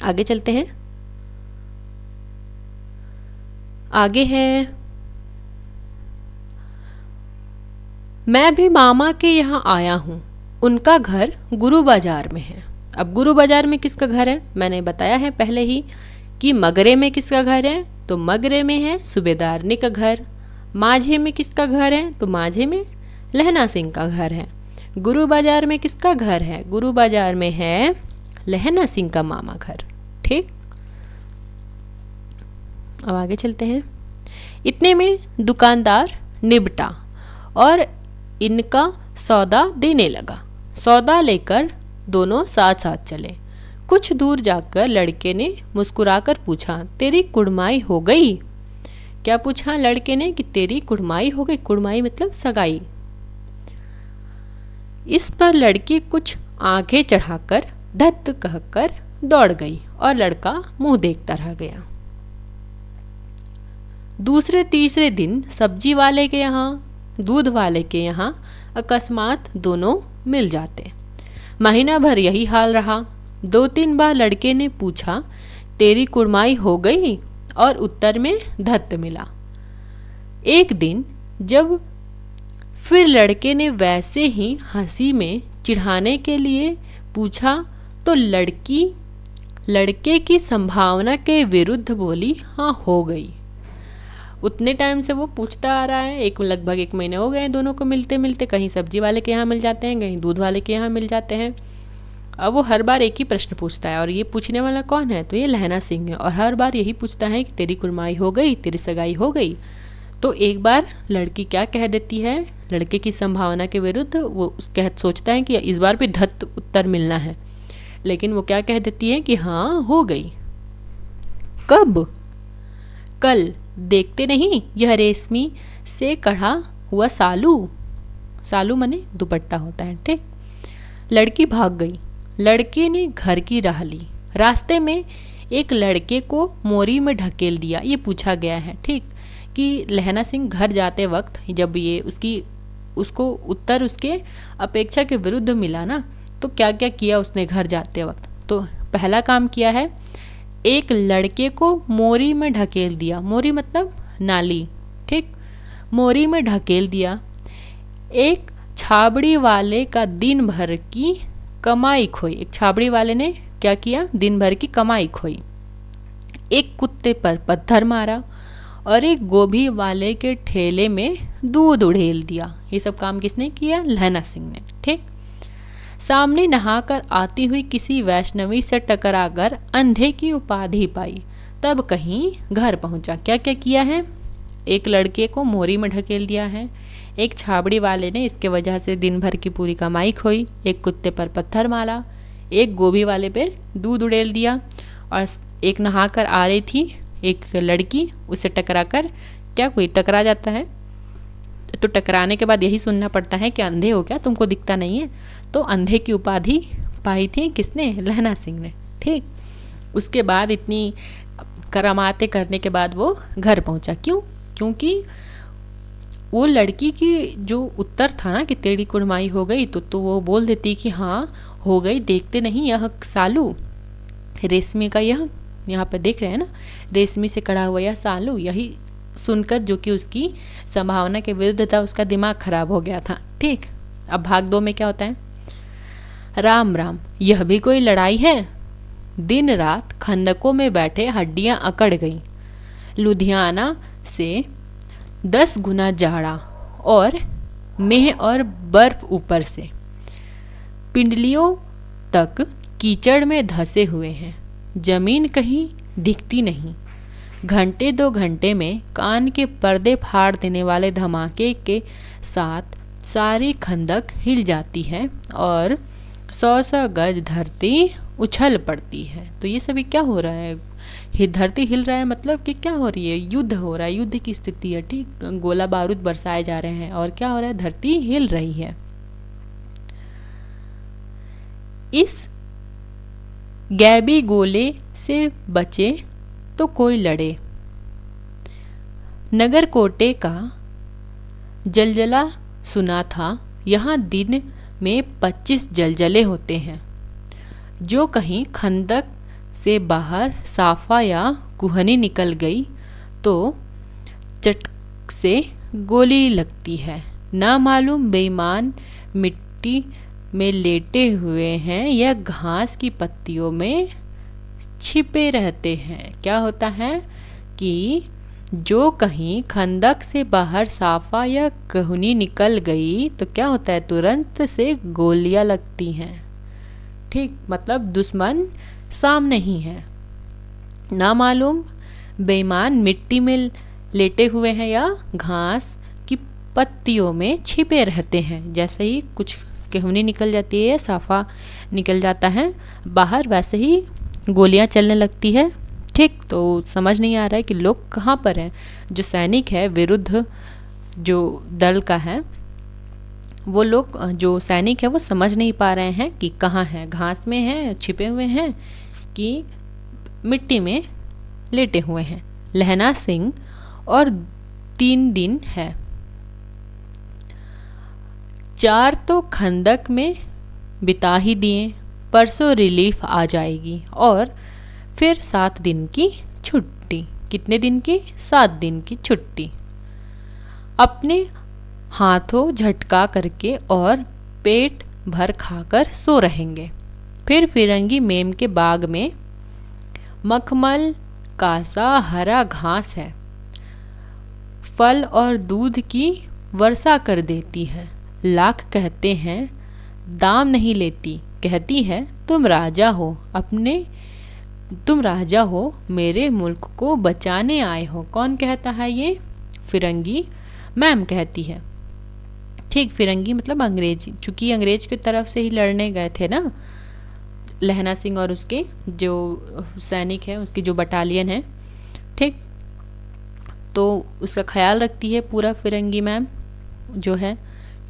आगे चलते हैं। आगे है, मैं भी मामा के यहाँ आया हूँ, उनका घर गुरु बाजार में है। अब गुरु बाजार में किसका घर है? मैंने बताया है पहले ही कि मगरे में किसका घर है? तो मगरे में है सूबेदारनी का घर। माझे में किसका घर है? तो माझे में लहना सिंह का घर है। गुरु बाजार में किसका घर है? गुरु बाजार में है लहना सिंह का मामा घर। ठीक। अब आगे चलते हैं। इतने में दुकानदार निपटा और इनका सौदा देने लगा। सौदा लेकर दोनों साथ साथ चले। कुछ दूर जाकर लड़के ने मुस्कुराकर पूछा, तेरी कुड़माई हो गई? क्या पूछा लड़के ने? कि तेरी कुड़माई हो गई। कुड़माई मतलब सगाई। इस पर लड़की कुछ आंखें चढ़ाकर धत कहकर दौड़ गई और लड़का मुंह देखता रह गया। दूसरे तीसरे दिन सब्जी वाले के यहाँ, दूध वाले के यहाँ अकस्मात दोनों मिल जाते। महीना भर यही हाल रहा। 2-3 बार लड़के ने पूछा, तेरी कुड़माई हो गई? और उत्तर में धत मिला। एक दिन जब फिर लड़के ने वैसे ही हंसी में चिढ़ाने के लिए पूछा तो लड़की लड़के की संभावना के विरुद्ध बोली, हाँ हो गई। उतने टाइम से वो पूछता आ रहा है, लगभग 1 महीने हो गए दोनों को मिलते मिलते। कहीं सब्जी वाले के यहाँ मिल जाते हैं, कहीं दूध वाले के यहाँ मिल जाते हैं। अब वो हर बार एक ही प्रश्न पूछता है और ये पूछने वाला कौन है? तो ये लहना सिंह है। और हर बार यही पूछता है कि तेरी कुड़माई हो गई, तेरी सगाई हो गई। तो एक बार लड़की क्या कह देती है? लड़के की संभावना के विरुद्ध वो सोचता है कि इस बार भी धत उत्तर मिलना है, लेकिन वो क्या कह देती है कि हाँ हो गई। कब? कल। देखते नहीं यह रेशमी से कढ़ा हुआ सालू, सालू माने दुपट्टा होता है। ठीक। लड़की भाग गई। लड़के ने घर की राह ली। रास्ते में एक लड़के को मोरी में ढकेल दिया। ये पूछा गया है। ठीक। कि लहना सिंह घर जाते वक्त जब ये उसको उत्तर उसके अपेक्षा के विरुद्ध मिला ना, तो क्या क्या किया उसने घर जाते वक्त? तो पहला काम किया है, एक लड़के को मोरी में ढकेल दिया। मोरी मतलब नाली। ठीक। मोरी में ढकेल दिया। एक छाबड़ी वाले का दिन भर की कमाई खोई। एक छाबड़ी वाले ने क्या किया? दिन भर की कमाई खोई। एक कुत्ते पर पत्थर मारा और एक गोभी वाले के ठेले में दूध उड़ेल दिया। ये सब काम किसने किया? लहना सिंह ने। ठीक। सामने नहाकर आती हुई किसी वैष्णवी से टकराकर अंधे की उपाधि पाई, तब कहीं घर पहुंचा। क्या क्या किया है? एक लड़के को मोरी में ढकेल दिया है, एक छाबड़ी वाले ने इसके वजह से दिन भर की पूरी कमाई खोई, एक कुत्ते पर पत्थर मारा, एक गोभी वाले पे दूध उड़ेल दिया, और एक नहाकर आ रही थी एक लड़की, उसे टकराकर, क्या कोई टकरा जाता है तो टकराने के बाद यही सुनना पड़ता है कि अंधे हो क्या, तुमको दिखता नहीं है? तो अंधे की उपाधि पाई थी किसने? लहना सिंह ने। ठीक, उसके बाद इतनी करामातें करने के बाद वो घर पहुंचा। क्यों? क्योंकि वो लड़की की जो उत्तर था ना कि टेढ़ी कुड़माई हो गई, तो वो बोल देती कि हाँ हो गई, देखते नहीं यह सालू रेशमी का, यह यहाँ पे देख रहे हैं ना, रेशमी से कड़ा हुआ यह सालू, यही सुनकर जो कि उसकी संभावना के विरुद्ध था, उसका दिमाग खराब हो गया था। ठीक, अब भाग 2 में क्या होता है? राम राम, यह भी कोई लड़ाई है? दिन रात खंदकों में बैठे हड्डियां अकड़ गईं। लुधियाना से 10 गुना जाड़ा और मेह और बर्फ ऊपर से, पिंडलियों तक कीचड़ में धंसे हुए हैं, जमीन कहीं दिखती नहीं। घंटे 2 घंटे में कान के पर्दे फाड़ देने वाले धमाके के साथ सारी खंदक हिल जाती है और 100 गज धरती उछल पड़ती है। तो ये सभी क्या हो रहा है? धरती हिल रहा है, मतलब कि क्या हो रही है? युद्ध हो रहा है, युद्ध की स्थिति है। ठीक, गोला बारूद बरसाए जा रहे हैं और क्या हो रहा है? धरती हिल रही है। इस गैबी गोले से बचे तो कोई लड़े। नगर कोटे का जलजला सुना था, यहाँ दिन में 25 जलजले होते हैं। जो कहीं खंदक से बाहर साफा या कुहनी निकल गई तो चटक से गोली लगती है। ना मालूम बेईमान मिट्टी में लेटे हुए हैं या घास की पत्तियों में छिपे रहते हैं। क्या होता है कि जो कहीं खंदक से बाहर साफा या कुहनी निकल गई तो क्या होता है? तुरंत से गोलियां लगती हैं। ठीक, मतलब दुश्मन सामने ही है। ना मालूम बेईमान मिट्टी में लेटे हुए हैं या घास की पत्तियों में छिपे रहते हैं। जैसे ही कुछ कुहनी निकल जाती है या साफा निकल जाता है बाहर, वैसे ही गोलियां चलने लगती है। ठीक, तो समझ नहीं आ रहा है कि लोग कहाँ पर हैं। जो सैनिक है विरुद्ध जो दल का है, वो लोग, जो सैनिक है वो समझ नहीं पा रहे हैं कि कहाँ हैं, घास में हैं, छिपे हुए हैं कि मिट्टी में लेटे हुए हैं। लहना सिंह और 3 दिन है। 4 तो खंदक में बिता ही दिए, परसों रिलीफ आ जाएगी और फिर 7 दिन की छुट्टी। कितने दिन की? 7 दिन की छुट्टी। अपने हाथों झटका करके और पेट भर खाकर सो रहेंगे। फिर फिरंगी मेम के बाग में मखमल का सा हरा घास है, फल और दूध की वर्षा कर देती है। लाख कहते हैं दाम नहीं लेती, कहती है तुम राजा हो, तुम राजा हो, मेरे मुल्क को बचाने आए हो। कौन कहता है ये? फिरंगी मैम कहती है। ठीक, फिरंगी मतलब अंग्रेज, चूंकि अंग्रेज की तरफ से ही लड़ने गए थे ना लहना सिंह और उसके जो सैनिक है, उसकी जो बटालियन है। ठीक, तो उसका ख्याल रखती है पूरा फिरंगी मैम जो है।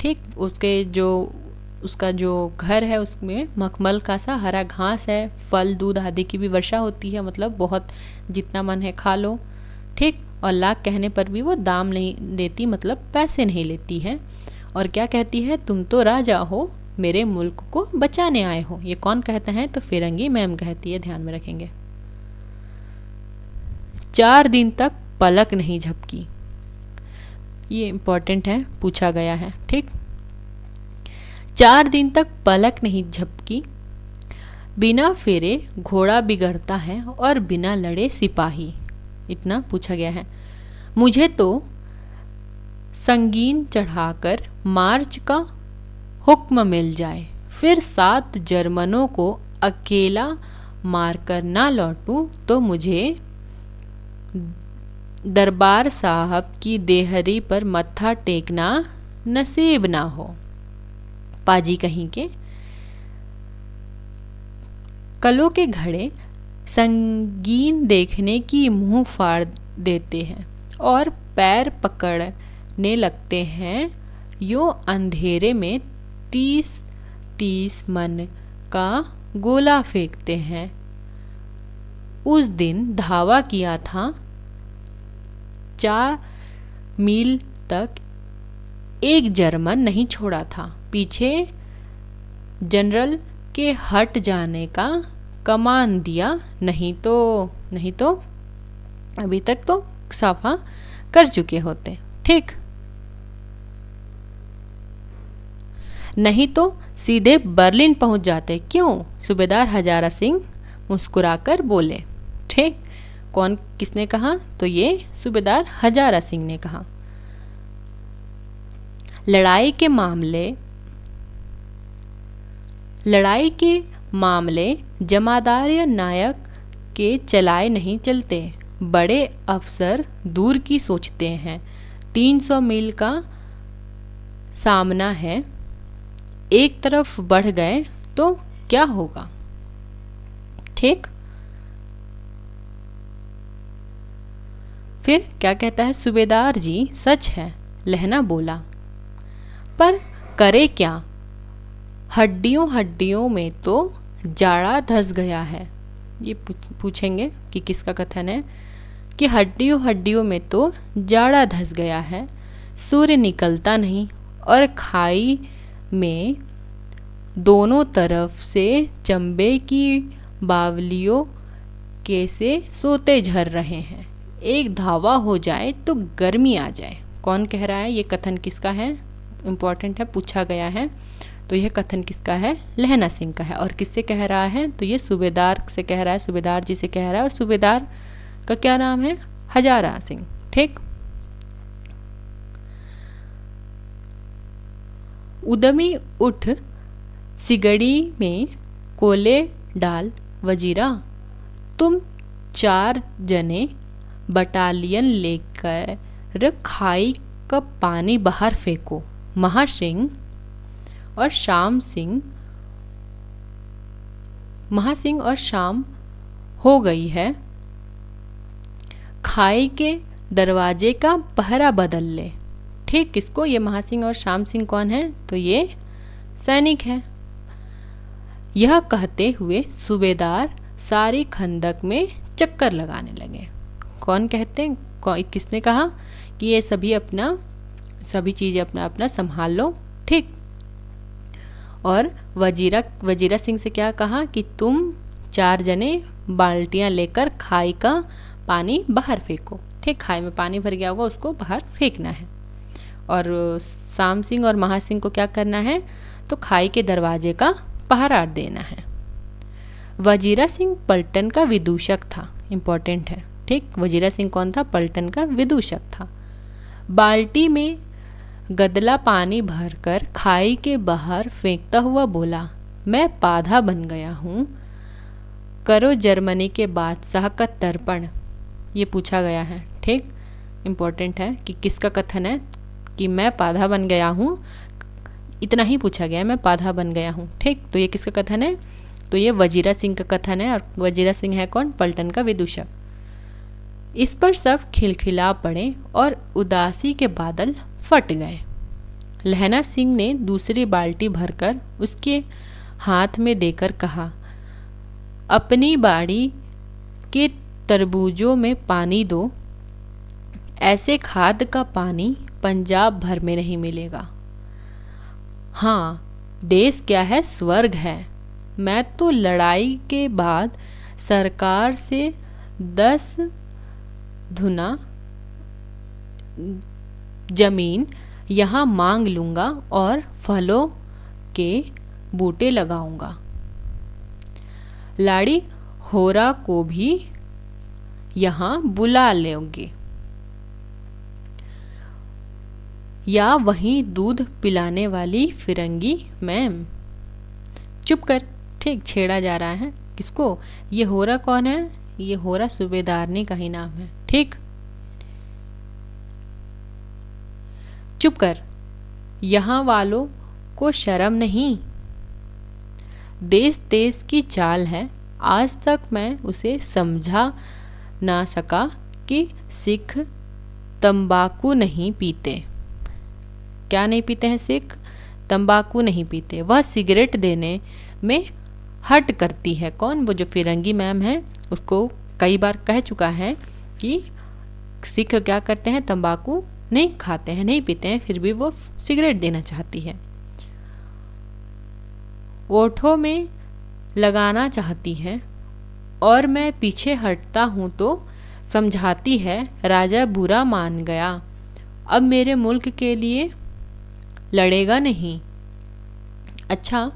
ठीक, उसका जो घर है उसमें मखमल का सा हरा घास है, फल दूध आदि की भी वर्षा होती है, मतलब बहुत जितना मन है खा लो। ठीक, और लाख कहने पर भी वो दाम नहीं देती, मतलब पैसे नहीं लेती है। और क्या कहती है? तुम तो राजा हो, मेरे मुल्क को बचाने आए हो। ये कौन कहता है? तो फिरंगी मैम कहती है, ध्यान में रखेंगे। 4 दिन तक पलक नहीं झपकी। ये इम्पोर्टेंट है, पूछा गया है। ठीक, 4 दिन तक पलक नहीं झपकी। बिना फेरे घोड़ा बिगड़ता है और बिना लड़े सिपाही। इतना पूछा गया है। मुझे तो संगीन चढ़ाकर मार्च का हुक्म मिल जाए, फिर 7 जर्मनों को अकेला मारकर ना लौटूं तो मुझे दरबार साहब की देहरी पर मत्था टेकना नसीब ना हो। पाजी कहीं के कलों के घड़े संगीन देखने की मुंह फाड़ देते हैं और पैर पकड़ने लगते हैं। यो अंधेरे में 30 मन का गोला फेंकते हैं। उस दिन धावा किया था 4 मील तक एक जर्मन नहीं छोड़ा था। पीछे जनरल के हट जाने का कमान दिया, नहीं तो अभी तक तो साफा कर चुके होते। ठीक, नहीं तो सीधे बर्लिन पहुंच जाते। क्यों? सूबेदार हजारा सिंह मुस्कुराकर बोले। ठीक, किसने कहा? तो ये सूबेदार हजारा सिंह ने कहा। लड़ाई के मामले जमादार या नायक के चलाए नहीं चलते। बड़े अफसर दूर की सोचते हैं। 300 मील का सामना है, एक तरफ बढ़ गए तो क्या होगा। ठीक, फिर क्या कहता है? सूबेदार जी सच है, लहना बोला, पर करे क्या? हड्डियों में तो जाड़ा धस गया है। ये पूछेंगे कि किसका कथन है कि हड्डियों में तो जाड़ा धस गया है। सूर्य निकलता नहीं और खाई में दोनों तरफ से चंबे की बावलियों कैसे सोते झर रहे हैं। एक धावा हो जाए तो गर्मी आ जाए। कौन कह रहा है? ये कथन किसका है? इम्पॉर्टेंट है, पूछा गया है। तो यह कथन किसका है? लहना सिंह का है। और किससे कह रहा है? तो ये सूबेदार से कह रहा है, सूबेदार जी से कह रहा है। और सूबेदार का क्या नाम है? हजारा सिंह। ठीक, उदमी उठ सिगड़ी में कोले डाल वजीरा, तुम 4 जने बटालियन लेकर खाई का पानी बाहर फेंको। महासिंह और शाम हो गई है। खाई के दरवाजे का पहरा बदल ले। ठीक, किसको? ये महासिंह और श्याम सिंह कौन है? तो ये सैनिक है। यह कहते हुए सूबेदार सारी खंदक में चक्कर लगाने लगे। कौन कहते हैं? किसने कहा कि ये सभी चीज़ें अपना संभाल लो। ठीक, और वजीरा सिंह से क्या कहा कि तुम 4 जने बाल्टियां लेकर खाई का पानी बाहर फेंको। ठीक, खाई में पानी भर गया होगा, उसको बाहर फेंकना है। और श्याम सिंह और महासिंह को क्या करना है? तो खाई के दरवाजे का पहरा देना है। वजीरा सिंह पलटन का विदूषक था। इम्पोर्टेंट है। ठीक, वजीरा सिंह कौन था? पलटन का विदूषक था। बाल्टी में गदला पानी भरकर खाई के बाहर फेंकता हुआ बोला, मैं पाधा बन गया हूँ। करो जर्मनी के बादशाह का तर्पण। ये पूछा गया है। ठीक, इम्पोर्टेंट है कि किसका कथन है कि मैं पाधा बन गया हूँ। इतना ही पूछा गया है, मैं पाधा बन गया हूँ। ठीक, तो ये किसका कथन है? तो ये वजीरा सिंह का कथन है। और वजीरा सिंह है कौन? पलटन का विदूषक। इस पर सब खिलखिला पड़े और उदासी के बादल फट गए। लहना सिंह ने दूसरी बाल्टी भरकर उसके हाथ में देकर कहा, अपनी बाड़ी के तरबूजों में पानी दो। ऐसे खाद का पानी पंजाब भर में नहीं मिलेगा। हाँ, देश क्या है? स्वर्ग है। मैं तो लड़ाई के बाद सरकार से 10 धुना जमीन यहाँ मांग लूँगा और फलों के बूटे लगाऊंगा। लाड़ी होरा को भी यहाँ बुला लेंगे या वहीं दूध पिलाने वाली फिरंगी मैम। चुप कर। ठीक, छेड़ा जा रहा है किसको? ये होरा कौन है? ये होरा सूबेदारनी का ही नाम है। ठीक, चुप कर, यहाँ वालों को शर्म नहीं। देश देश की चाल है, आज तक मैं उसे समझा ना सका कि सिख तंबाकू नहीं पीते। क्या नहीं पीते हैं सिख? तंबाकू नहीं पीते। वह सिगरेट देने में हट करती है। कौन? वो जो फिरंगी मैम है, उसको कई बार कह चुका है कि सिख क्या करते हैं? तंबाकू नहीं खाते हैं, नहीं पीते हैं, फिर भी वो सिगरेट देना चाहती है। ओठों में लगाना चाहती है और मैं पीछे हटता हूँ तो समझाती है राजा बुरा मान गया, अब मेरे मुल्क के लिए लड़ेगा नहीं। अच्छा,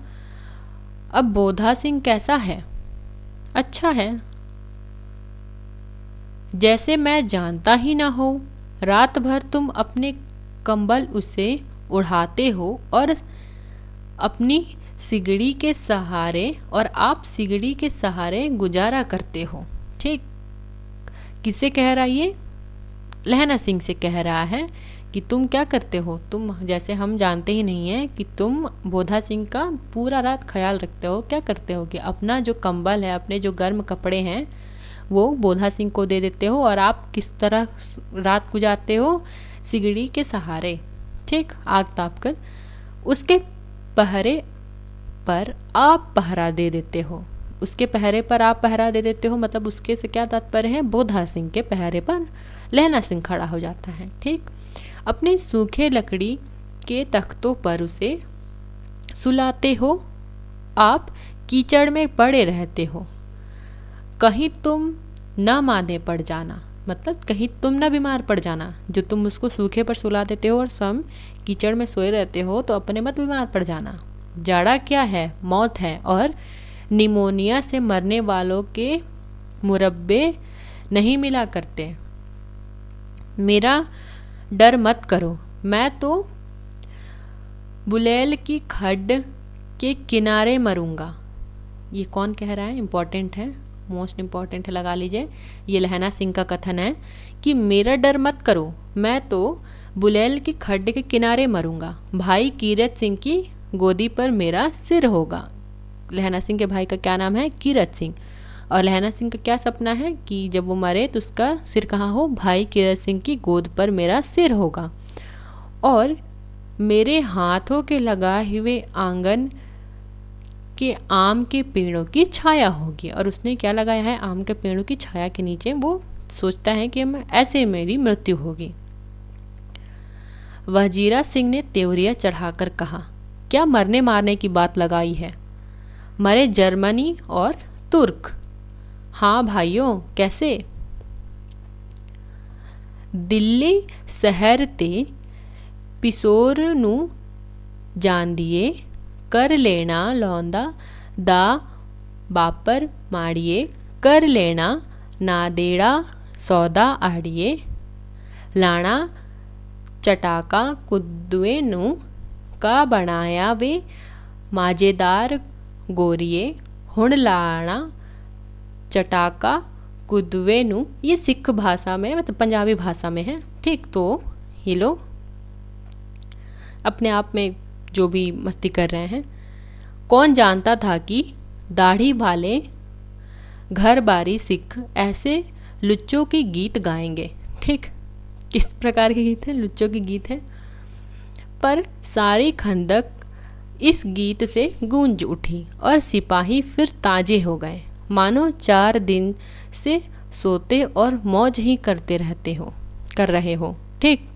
अब बोधा सिंह कैसा है? अच्छा है, जैसे मैं जानता ही ना हो। रात भर तुम अपने कंबल उसे उड़ाते हो और अपनी सिगड़ी के सहारे, और आप सिगड़ी के सहारे गुजारा करते हो। ठीक, किससे कह रहा है ये? लहना सिंह से कह रहा है कि तुम क्या करते हो? तुम जैसे हम जानते ही नहीं हैं कि तुम बोधा सिंह का पूरा रात ख्याल रखते हो। क्या करते हो कि अपना जो कंबल है, अपने जो गर्म कपड़े हैं, वो बोधा सिंह को दे देते हो और आप किस तरह रात गुजारते हो? सिगड़ी के सहारे। ठीक, आग ताप कर उसके पहरे पर आप पहरा दे देते हो। उसके पहरे पर आप पहरा दे देते हो, मतलब उसके से क्या तात्पर्य है? बोधा सिंह के पहरे पर लहना सिंह खड़ा हो जाता है। ठीक, अपने सूखे लकड़ी के तख्तों पर उसे सुलाते हो, आप कीचड़ में पड़े रहते हो, कहीं तुम ना मादे पड़ जाना, मतलब कहीं तुम ना बीमार पड़ जाना। जो तुम उसको सूखे पर सुला देते हो और स्वयं कीचड़ में सोए रहते हो, तो अपने मत बीमार पड़ जाना। जाड़ा क्या है? मौत है, और निमोनिया से मरने वालों के मुरब्बे नहीं मिला करते। मेरा डर मत करो, मैं तो बुलेल की खड्ड के किनारे मरूंगा। ये कौन कह रहा है? इम्पॉर्टेंट है, मोस्ट इम्पॉर्टेंट है, लगा लीजिए। ये लहना सिंह का कथन है कि मेरा डर मत करो, मैं तो बुलेल की खड्ड के किनारे मरूंगा। भाई कीरत सिंह की गोदी पर मेरा सिर होगा। लहना सिंह के भाई का क्या नाम है? कीरत सिंह। और लहना सिंह का क्या सपना है कि जब वो मरे तो उसका सिर कहाँ हो? भाई कीरत सिंह की गोद पर मेरा सिर होगा, और मेरे हाथों के लगाए हुए आंगन के आम के पेड़ों की छाया होगी। और उसने क्या लगाया है? आम के पेड़ों की छाया के नीचे वो सोचता है कि ऐसे मेरी मृत्यु होगी। वजीरा सिंह ने त्योरिया चढ़ाकर कहा, क्या मरने मारने की बात लगाई है? मरे जर्मनी और तुर्क। हाँ भाइयों, कैसे? दिल्ली शहर ते पिसोर नू जान दिए, कर लेना लौंदा दा बापर माड़िए, कर लेना नादेड़ा सौदा आड़िए, लाना चटाका कुद्दुए नू का बनाया वे माजेदार गोरिए, हुण लाना चटाका कुद्दुए नू। ये सिख भाषा में, मतलब पंजाबी भाषा में है। ठीक, तो ये लोग अपने आप में जो भी मस्ती कर रहे हैं। कौन जानता था कि दाढ़ी वाले घर बारी सिख ऐसे लुच्चों के गीत गाएंगे। ठीक, किस प्रकार के गीत हैं? लुच्चों के गीत हैं। पर सारी खंदक इस गीत से गूंज उठी और सिपाही फिर ताजे हो गए, मानो 4 दिन से सोते और मौज ही कर रहे हो। ठीक,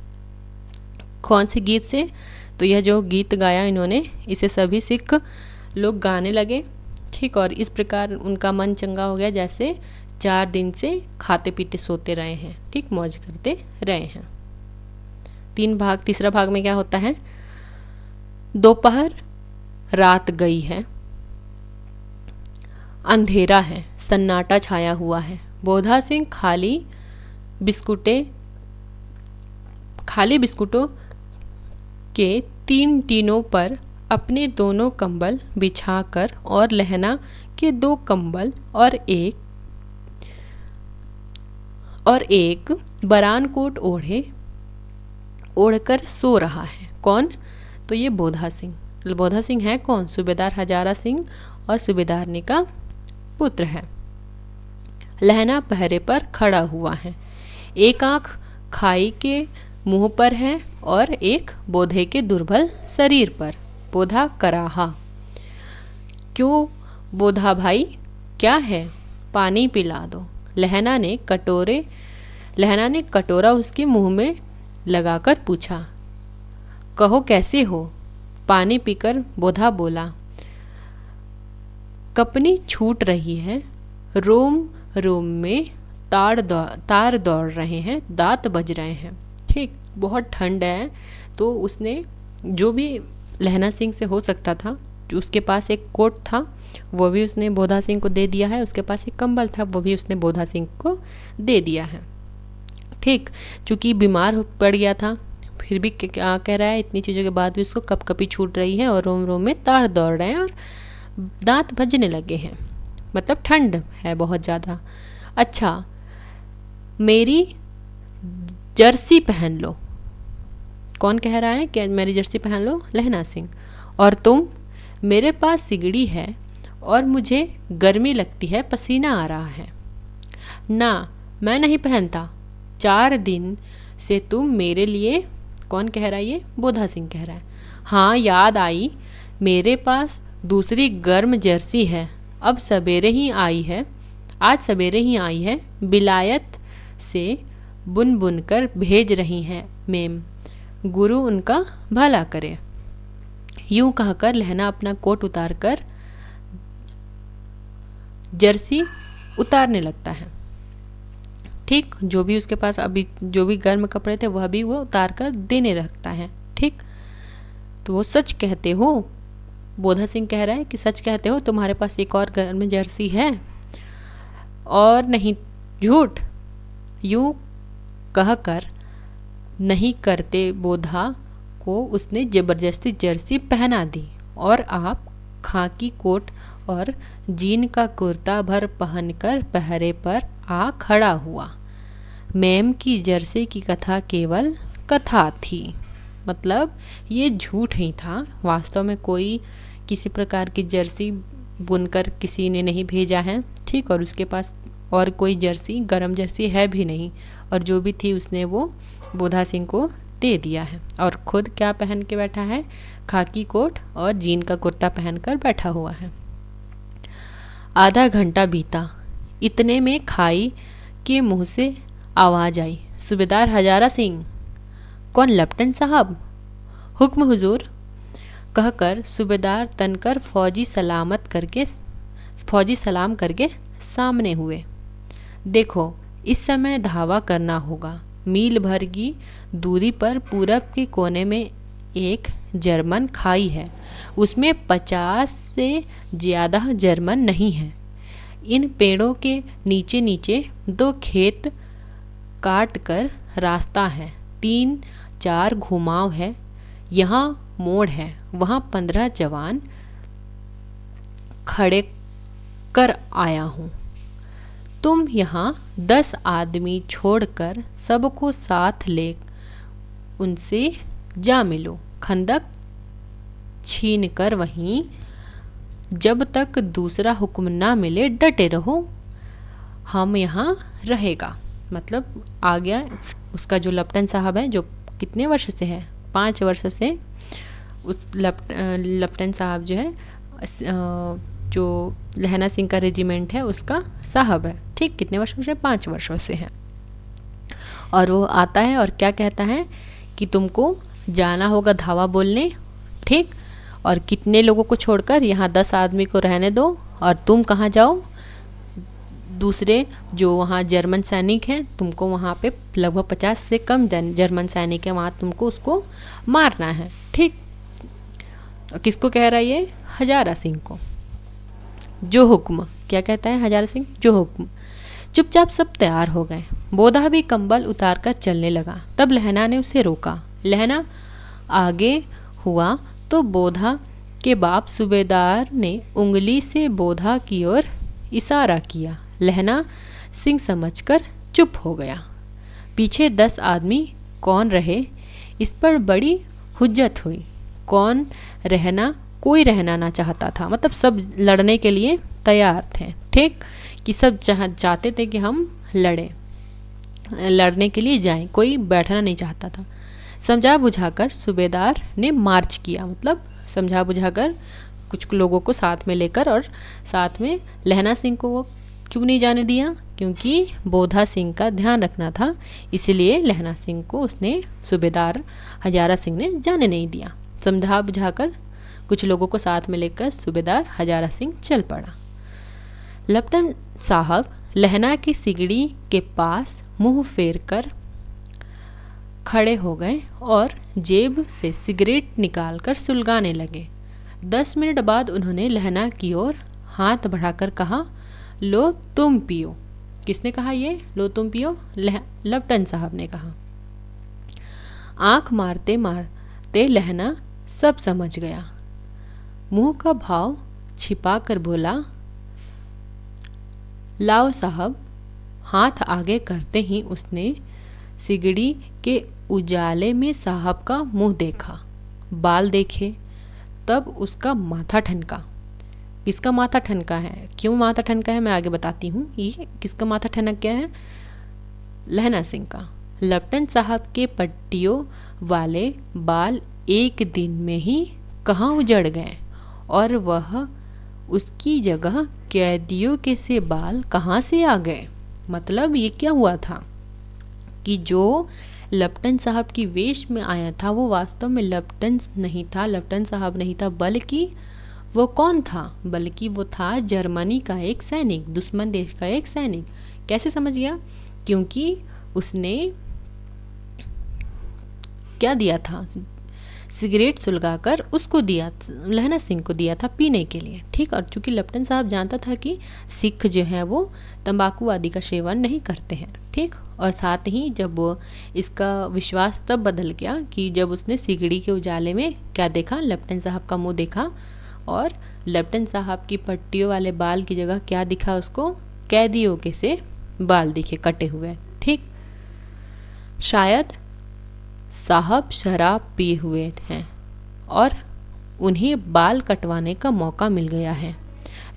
कौन से गीत से? तो यह जो गीत गाया इन्होंने, इसे सभी सिख लोग गाने लगे। ठीक, और इस प्रकार उनका मन चंगा हो गया, जैसे 4 दिन से खाते पीते सोते रहे हैं। ठीक, मौज करते रहे हैं। 3 भाग, तीसरा भाग में क्या होता है? दोपहर रात गई है, अंधेरा है, सन्नाटा छाया हुआ है। बोधा सिंह खाली बिस्कुटों के 3 टीनों पर अपने दोनों कंबल बिछाकर और लहना के 2 कंबल और एक बरान कोट ओढ़कर सो रहा है। कौन? तो ये बोधा सिंह। बोधा सिंह है कौन? सूबेदार हजारा सिंह और सूबेदारनी का पुत्र है। लहना पहरे पर खड़ा हुआ है, एक आंख खाई के मुंह पर है और एक बोधे के दुर्बल शरीर पर। बोधा कराहा, क्यों बोधा भाई, क्या है? पानी पिला दो। लहना ने कटोरा उसके मुंह में लगाकर पूछा। कहो कैसे हो? पानी पीकर बोधा बोला। कपनी छूट रही है, रोम रोम में तार दौड़ रहे हैं, दांत बज रहे हैं। ठीक, बहुत ठंड है। तो उसने जो भी लहना सिंह से हो सकता था, जो उसके पास एक कोट था वो भी उसने बोधा सिंह को दे दिया है, उसके पास एक कंबल था वो भी उसने बोधा सिंह को दे दिया है। ठीक, चूँकि बीमार पड़ गया था, फिर भी क्या कह रहा है, इतनी चीज़ों के बाद भी उसको कपकपी छूट रही है और रोम रोम में तार दौड़ रहे हैं और दांत भजने लगे हैं, मतलब ठंड है बहुत ज़्यादा। अच्छा, मेरी जर्सी पहन लो। कौन कह रहा है कि मेरी जर्सी पहन लो? लहना सिंह। और तुम? मेरे पास सिगड़ी है और मुझे गर्मी लगती है, पसीना आ रहा है। ना, मैं नहीं पहनता। 4 दिन से तुम मेरे लिए। कौन कह रहा है ये? बोधा सिंह कह रहा है। हाँ, याद आई, मेरे पास दूसरी गर्म जर्सी है, अब सवेरे ही आई है, आज सवेरे ही आई है, बिलायत से बुन बुन कर भेज रही हैं मेम, गुरु उनका भला करे। यूं कहकर लहना अपना कोट उतारकर जर्सी उतारने लगता है। ठीक, जो भी उसके पास अभी जो भी गर्म कपड़े थे वह भी वो उतार कर देने लगता है। ठीक, तो वो सच कहते हो? बोधा सिंह कह रहा है कि सच कहते हो, तुम्हारे पास एक और गर्म जर्सी है? और नहीं झूठ? यूं कहकर नहीं करते बोधा को उसने ज़बरदस्ती जर्सी पहना दी और आप खाकी कोट और जीन का कुर्ता भर पहनकर पहरे पर आ खड़ा हुआ। मैम की जर्सी की कथा केवल कथा थी, मतलब ये झूठ ही था, वास्तव में कोई किसी प्रकार की जर्सी बुनकर किसी ने नहीं भेजा है। ठीक, और उसके पास और कोई जर्सी गरम जर्सी है भी नहीं, और जो भी थी उसने वो बोधा सिंह को दे दिया है और खुद क्या पहन के बैठा है? खाकी कोट और जीन का कुर्ता पहनकर बैठा हुआ है। आधा घंटा बीता, इतने में खाई के मुंह से आवाज़ आई, सूबेदार हजारा सिंह। कौन? लेफ्टिनेंट साहब। हुक्म हुजूर, कहकर सूबेदार तनकर फौजी सलाम करके सामने हुए। देखो, इस समय धावा करना होगा। मील भर की दूरी पर पूरब के कोने में एक जर्मन खाई है, उसमें 50 से ज़्यादा जर्मन नहीं हैं। इन पेड़ों के नीचे नीचे 2 खेत काट कर रास्ता है, 3-4 घुमाव है, यहाँ मोड़ है, वहाँ 15 जवान खड़े कर आया हूँ। तुम यहाँ 10 आदमी छोड़कर सबको साथ ले उनसे जा मिलो, खंदक छीन कर वहीं, जब तक दूसरा हुक्म ना मिले डटे रहो, हम यहाँ रहेगा। मतलब आ गया उसका जो लेफ्टिनेंट साहब है, जो कितने वर्ष से है? 5 वर्ष से उस लेफ्टिनेंट साहब जो है, जो लहना सिंह का रेजिमेंट है उसका साहब है। ठीक, कितने वर्षों से? 5 वर्षों से है। और वो आता है और क्या कहता है कि तुमको जाना होगा धावा बोलने। ठीक, और कितने लोगों को छोड़कर? यहाँ 10 आदमी को रहने दो, और तुम कहाँ जाओ? दूसरे जो वहाँ जर्मन सैनिक हैं, तुमको वहाँ पे लगभग 50 से कम जर्मन सैनिक है, वहाँ तुमको उसको मारना है। ठीक, किसको कह रहा है ये? हजारा सिंह को। जो हुक्म, क्या कहता है हजारा सिंह? जो हुक्म। चुपचाप सब तैयार हो गए। बोधा भी कंबल उतारकर चलने लगा। तब लहना ने उसे रोका। लहना आगे हुआ तो बोधा के बाद सूबेदार ने उंगली से बोधा की ओर इशारा किया। लहना सिंह समझकर चुप हो गया। पीछे 10 आदमी कौन रहे, इस पर बड़ी हुज्जत हुई। कौन रहना, कोई रहना ना चाहता था, मतलब सब लड़ने के लिए तैयार थे। ठीक, कि सब चाहते थे कि हम लड़ने के लिए जाएं, कोई बैठना नहीं चाहता था। समझा बुझाकर सूबेदार ने मार्च किया, मतलब समझा बुझाकर कुछ लोगों को साथ में लेकर, और साथ में लहना सिंह को वो क्यों नहीं जाने दिया, क्योंकि बोधा सिंह का ध्यान रखना था, इसलिए लहना सिंह को उसने सूबेदार हजारा सिंह ने जाने नहीं दिया। समझा बुझाकर कुछ लोगों को साथ में लेकर सूबेदार हजारा सिंह चल पड़ा। लेफ्टिनेंट साहब लहना की सिगड़ी के पास मुंह फेर कर खड़े हो गए और जेब से सिगरेट निकालकर सुलगाने लगे। 10 मिनट बाद उन्होंने लहना की ओर हाथ बढ़ाकर कहा, लो तुम पियो। किसने कहा ये लो तुम पियो? लेफ्टिनेंट साहब ने कहा। आंख मारते मारते लहना सब समझ गया। मुंह का भाव छिपा कर बोला, लाओ साहब। हाथ आगे करते ही उसने सिगड़ी के उजाले में साहब का मुंह देखा, बाल देखे, तब उसका माथा ठनका। किसका माथा ठनका है, क्यों माथा ठनका है, मैं आगे बताती हूँ। ये किसका माथा ठनक गया है? लहना सिंह का। लेफ्टिनेंट साहब के पट्टियों वाले बाल एक दिन में ही कहाँ उजड़ गए, और वह उसकी जगह कैदियों के से बाल कहाँ से आ गए। मतलब ये क्या हुआ था कि जो लेफ्टिनेंट साहब की वेश में आया था वो वास्तव में लेफ्टिनेंट नहीं था, लेफ्टिनेंट साहब नहीं था, बल्कि वो कौन था? बल्कि वो था जर्मनी का एक सैनिक, दुश्मन देश का एक सैनिक। कैसे समझ गया? क्योंकि उसने क्या दिया था, सिगरेट सुलगाकर उसको दिया, लहना सिंह को दिया था पीने के लिए। ठीक, और चूंकि लेफ्टिनेंट साहब जानता था कि सिख जो है वो तंबाकू आदि का सेवन नहीं करते हैं। ठीक, और साथ ही जब वो इसका विश्वास तब बदल गया कि जब उसने सिगड़ी के उजाले में क्या देखा, लेफ्टिनेंट साहब का मुंह देखा, और लेफ्टिनेंट साहब की पट्टियों वाले बाल की जगह क्या दिखा उसको, कैदियों के से बाल दिखे कटे हुए। ठीक, शायद साहब शराब पिए हुए हैं और उन्हें बाल कटवाने का मौका मिल गया है।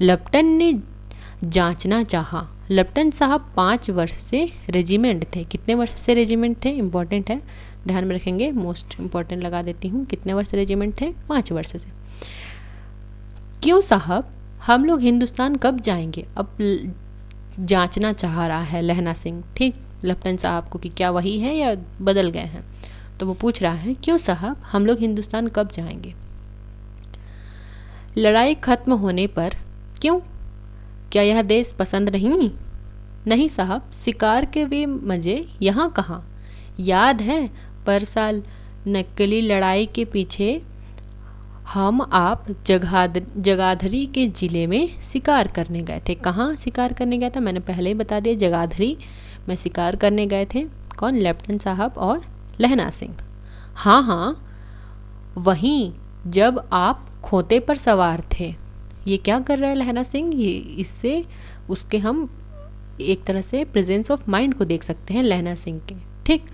लेफ्टिनेंट ने जांचना चाहा। लेफ्टिनेंट साहब 5 वर्ष से रेजिमेंट थे। कितने वर्ष से रेजिमेंट थे, इम्पॉर्टेंट है, ध्यान में रखेंगे, मोस्ट इम्पॉर्टेंट लगा देती हूँ। कितने वर्ष रेजिमेंट थे? 5 वर्ष से। क्यों साहब, हम लोग हिंदुस्तान कब जाएंगे? अब जांचना चाह रहा है लहना सिंह, ठीक, लेफ्टिनेंट साहब को कि क्या वही है या बदल गए हैं। तो वो पूछ रहा है, क्यों साहब, हम लोग हिंदुस्तान कब जाएंगे? लड़ाई खत्म होने पर। क्यों, क्या यह देश पसंद नहीं? नहीं साहब, शिकार के वे मज़े यहाँ कहाँ। याद है पर साल नक्कली लड़ाई के पीछे हम आप जगाधरी के ज़िले में शिकार करने गए थे। कहाँ शिकार करने गया था? मैंने पहले ही बता दिया, जगाधरी में शिकार करने गए थे। कौन? लेफ्टिनेंट साहब और लहना सिंह। हाँ हाँ, वहीं जब आप खोते पर सवार थे। ये क्या कर रहा है लहना सिंह? ये इससे उसके हम एक तरह से प्रेजेंस ऑफ माइंड को देख सकते हैं लहना सिंह के। ठीक,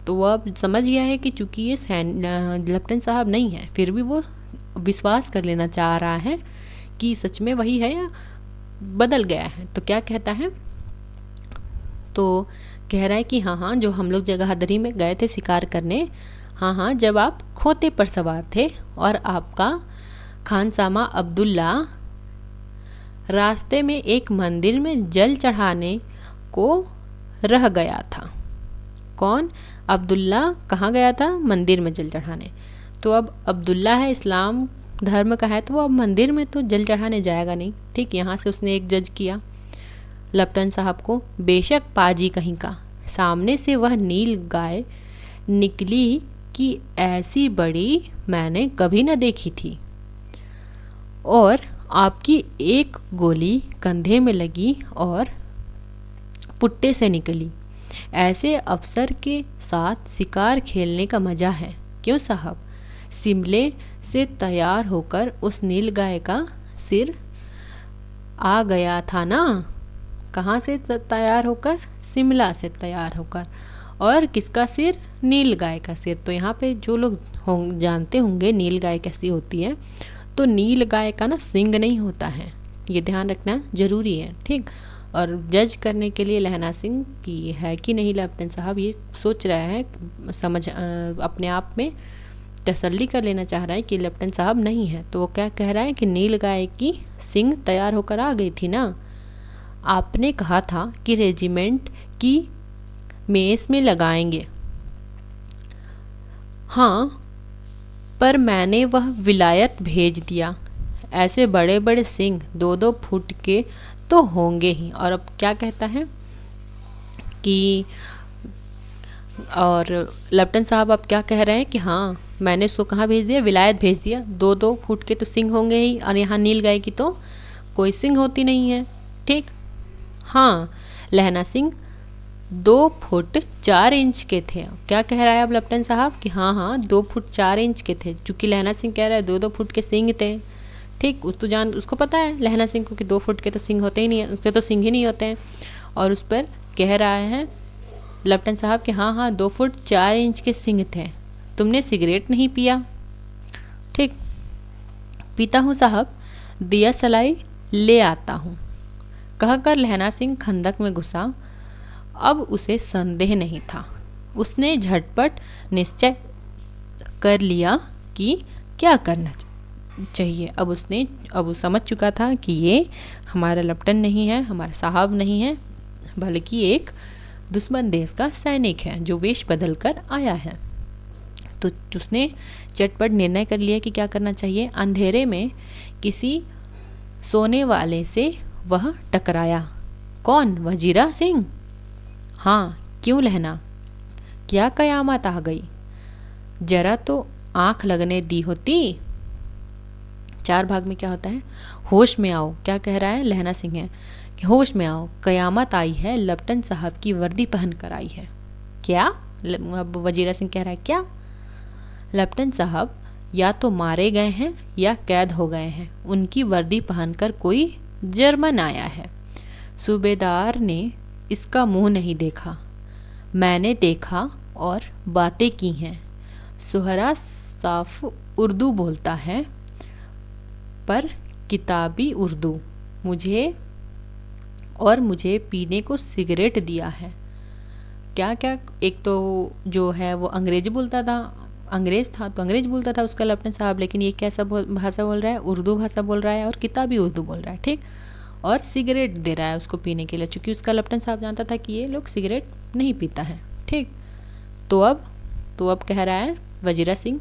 तो वो अब समझ गया है कि चूंकि ये लेफ्टिनेंट साहब नहीं है, फिर भी वो विश्वास कर लेना चाह रहा है कि सच में वही है या बदल गया है। तो क्या कहता है? तो कह रहा है कि हाँ हाँ, जो हम लोग जगाधरी में गए थे शिकार करने, हाँ हाँ, जब आप खोते पर सवार थे और आपका खानसामा अब्दुल्ला रास्ते में एक मंदिर में जल चढ़ाने को रह गया था। कौन? अब्दुल्ला कहाँ गया था? मंदिर में जल चढ़ाने। तो अब अब्दुल्ला है, इस्लाम धर्म का है, तो वो अब मंदिर में तो जल चढ़ाने जाएगा नहीं। ठीक, यहाँ से उसने एक जज किया लेफ्टिनेंट साहब को। बेशक पाजी कहीं का, सामने से वह नील गाय निकली कि ऐसी बड़ी मैंने कभी न देखी थी, और आपकी एक गोली कंधे में लगी और पुट्टे से निकली। ऐसे अफसर के साथ शिकार खेलने का मज़ा है। क्यों साहब, शिमले से तैयार होकर उस नीलगाय का सिर आ गया था ना। कहाँ से तैयार होकर? शिमला से तैयार होकर। और किसका सिर? नीलगाय का सिर। तो यहाँ पे जो लोग जानते होंगे नीलगाय कैसी होती है, तो नीलगाय का ना सींग नहीं होता है, ये ध्यान रखना ज़रूरी है, ठीक। और जज करने के लिए लहना सिंह की है कि नहीं लेफ्टिनेंट साहब, ये सोच रहा है, अपने आप में तसल्ली कर लेना चाह रहा है कि लेफ्टिनेंट साहब नहीं है। तो वो क्या कह रहा है कि नीलगाय की सींग तैयार होकर आ गई थी ना। आपने कहा था कि रेजिमेंट की मेस में लगाएंगे। हाँ, पर मैंने वह विलायत भेज दिया। ऐसे बड़े बड़े सिंग 2-2 फुट के तो होंगे ही। और अब क्या कहता है कि, और लेफ्टिनेंट साहब अब क्या कह रहे हैं कि हाँ मैंने उसको कहाँ भेज दिया? विलायत भेज दिया। 2-2 फुट के तो सिंग होंगे ही, और यहाँ नीलगाय की तो कोई सिंग होती नहीं है, ठीक। हाँ, लहना सिंह 2 फुट 4 इंच के थे। क्या कह रहा है अब लेफ्टिनेंट साहब कि हाँ 2 फुट 4 इंच के थे, चूँकि लहना सिंह कह रहा है 2-2 फुट के सिंग थे, ठीक। उसको पता है लहना सिंह को कि 2 फुट के तो सिंग होते ही नहीं है, उसके तो सिंग ही नहीं होते हैं। और उस पर कह रहा है लेफ्टिनेंट साहब कि हाँ 2 फुट 4 इंच के सिंग थे। तुमने सिगरेट नहीं पिया? ठीक, पीता हूँ साहब, दिया सलाई ले आता हूँ, कहकर लहना सिंह खंदक में घुसा। अब उसे संदेह नहीं था, उसने झटपट निश्चय कर लिया कि क्या करना चाहिए। अब वो समझ चुका था कि ये हमारा लेफ्टिनेंट नहीं है, हमारा साहब नहीं है, बल्कि एक दुश्मन देश का सैनिक है जो वेश बदल कर आया है। तो उसने झटपट निर्णय कर लिया कि क्या करना चाहिए। अंधेरे में किसी सोने वाले से वह टकराया। कौन? वजीरा सिंह। हाँ, क्यों लहना, क्या कयामत आ गई? जरा तो आंख लगने दी होती। 4 भाग में क्या होता है? होश में आओ। क्या कह रहा है? लहना सिंह है कि होश में आओ, कयामत आई है, लेफ्टिनेंट साहब की वर्दी पहन कर आई है। क्या? अब वजीरा सिंह कह रहा है क्या? लेफ्टिनेंट साहब या तो मारे गए हैं या कैद हो गए हैं, उनकी वर्दी पहनकर कोई जर्मन आया है। सूबेदार ने इसका मुंह नहीं देखा, मैंने देखा और बातें की हैं। सुहरा साफ उर्दू बोलता है, पर किताबी उर्दू। मुझे पीने को सिगरेट दिया है। क्या क्या? एक तो जो है वो अंग्रेजी बोलता था, अंग्रेज़ था तो अंग्रेज बोलता था उसका लेफ्टिनेंट साहब, लेकिन ये कैसा भाषा बोल रहा है? उर्दू भाषा बोल रहा है और किताबी उर्दू बोल रहा है, ठीक। और सिगरेट दे रहा है उसको पीने के लिए, चूँकि उसका लेफ्टिनेंट साहब जानता था कि ये लोग सिगरेट नहीं पीता है, ठीक। तो अब कह रहा है वजीरा सिंह,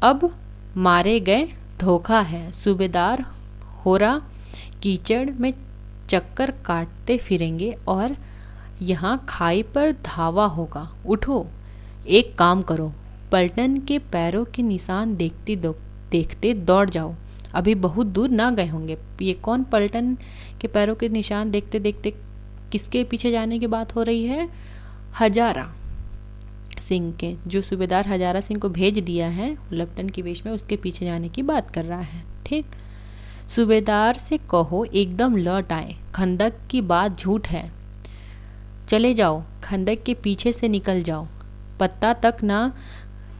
अब मारे गए धोखा है। सूबेदार होरा कीचड़ में चक्कर काटते फिरेंगे और यहाँ खाई पर धावा होगा। उठो, एक काम करो, पलटन के पैरों के निशान देखते दौड़ जाओ, अभी बहुत दूर ना गए होंगे। ये कौन पलटन के पैरों के निशान देखते देखते किसके पीछे जाने की बात हो रही है? हजारा सिंह के, जो सूबेदार हजारा सिंह को भेज दिया है लेफ्टिनेंट के वेश में, उसके पीछे जाने की बात कर रहा है, ठीक। सूबेदार से कहो एकदम लौट आए, खंदक की बात झूठ है। चले जाओ, खंदक के पीछे से निकल जाओ, पत्ता तक ना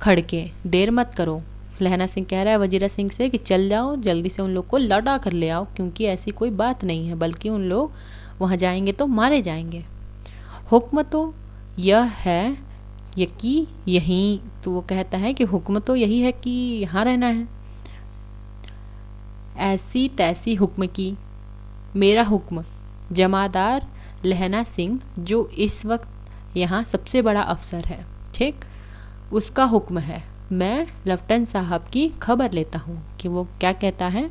खड़के, देर मत करो। लहना सिंह कह रहा है वजीरा सिंह से कि चल जाओ, जल्दी से उन लोग को लौटा कर ले आओ, क्योंकि ऐसी कोई बात नहीं है, बल्कि उन लोग वहाँ जाएंगे तो मारे जाएंगे। हुक्म तो यह है कि यहीं, तो वो कहता है कि हुक्म तो यही है कि यहाँ रहना है। ऐसी तैसी हुक्म की, मेरा हुक्म। जमादार लहना सिंह जो इस वक्त यहाँ सबसे बड़ा अफसर है, ठीक, उसका हुक्म है। मैं लेफ्टिनेंट साहब की खबर लेता हूँ कि वो क्या कहता है।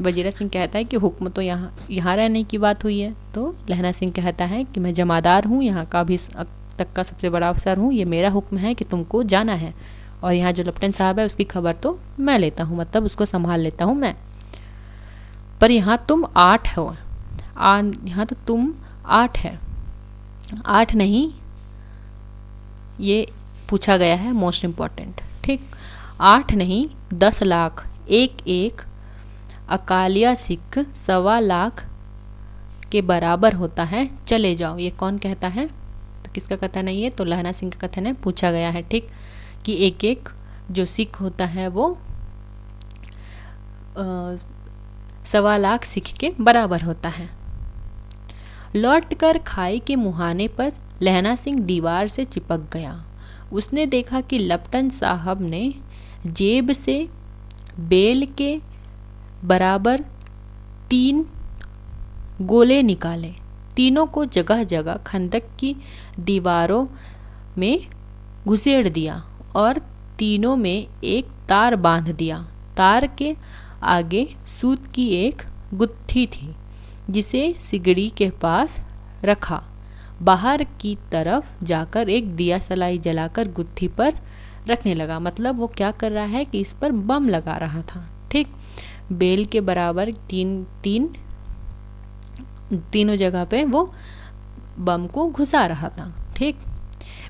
वजीरा सिंह कहता है कि हुक्म तो यहाँ रहने की बात हुई है। तो लहना सिंह कहता है कि मैं जमादार हूँ, यहाँ का भी तक का सबसे बड़ा अफसर हूँ, ये मेरा हुक्म है कि तुमको जाना है, और यहाँ जो लेफ्टिनेंट साहब है उसकी खबर तो मैं लेता हूँ, मतलब उसको संभाल लेता हूँ मैं। पर यहाँ तुम 8 हो, यहाँ तो तुम 8 है, 8 नहीं, ये पूछा गया है मोस्ट इम्पॉर्टेंट, ठीक। 8 नहीं 10 लाख, एक एक अकालिया सिख 1.25 लाख के बराबर होता है, चले जाओ। ये कौन कहता है? तो किसका कथन है ये? तो लहना सिंह का कथन है, पूछा गया है। ठीक, कि एक एक जो सिख होता है वो 1.25 लाख सिख के बराबर होता है। लौटकर खाई के मुहाने पर लहना सिंह दीवार से चिपक गया। उसने देखा कि लपटन साहब ने जेब से बेल के बराबर 3 गोले निकाले। तीनों को जगह जगह खंदक की दीवारों में घुसेड़ दिया और तीनों में एक तार बांध दिया। तार के आगे सूत की एक गुत्थी थी जिसे सिगड़ी के पास रखा। बाहर की तरफ जाकर एक दिया सलाई जलाकर गुत्थी पर रखने लगा। मतलब वो क्या कर रहा है कि इस पर बम लगा रहा था। ठीक, बेल के बराबर तीनों जगह पे वो बम को घुसा रहा था। ठीक,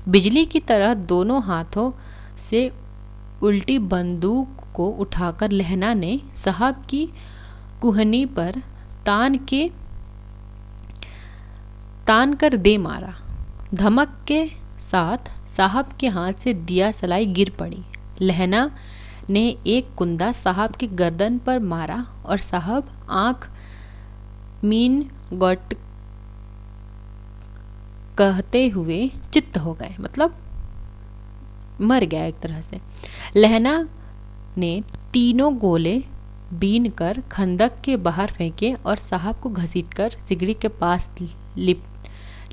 बिजली की तरह दोनों हाथों से उल्टी बंदूक को उठाकर लहना ने साहब की कुहनी पर तान कर दे मारा। धमक के साथ साहब के हाथ से दिया सलाई गिर पड़ी। लहना ने एक कुंदा साहब की गर्दन पर मारा और साहब आंख मीन गोट कहते हुए चित्त हो गए, मतलब मर गया एक तरह से। लहना ने तीनों गोले बीन कर खंदक के बाहर फेंके और साहब को घसीटकर सिगड़ी के पास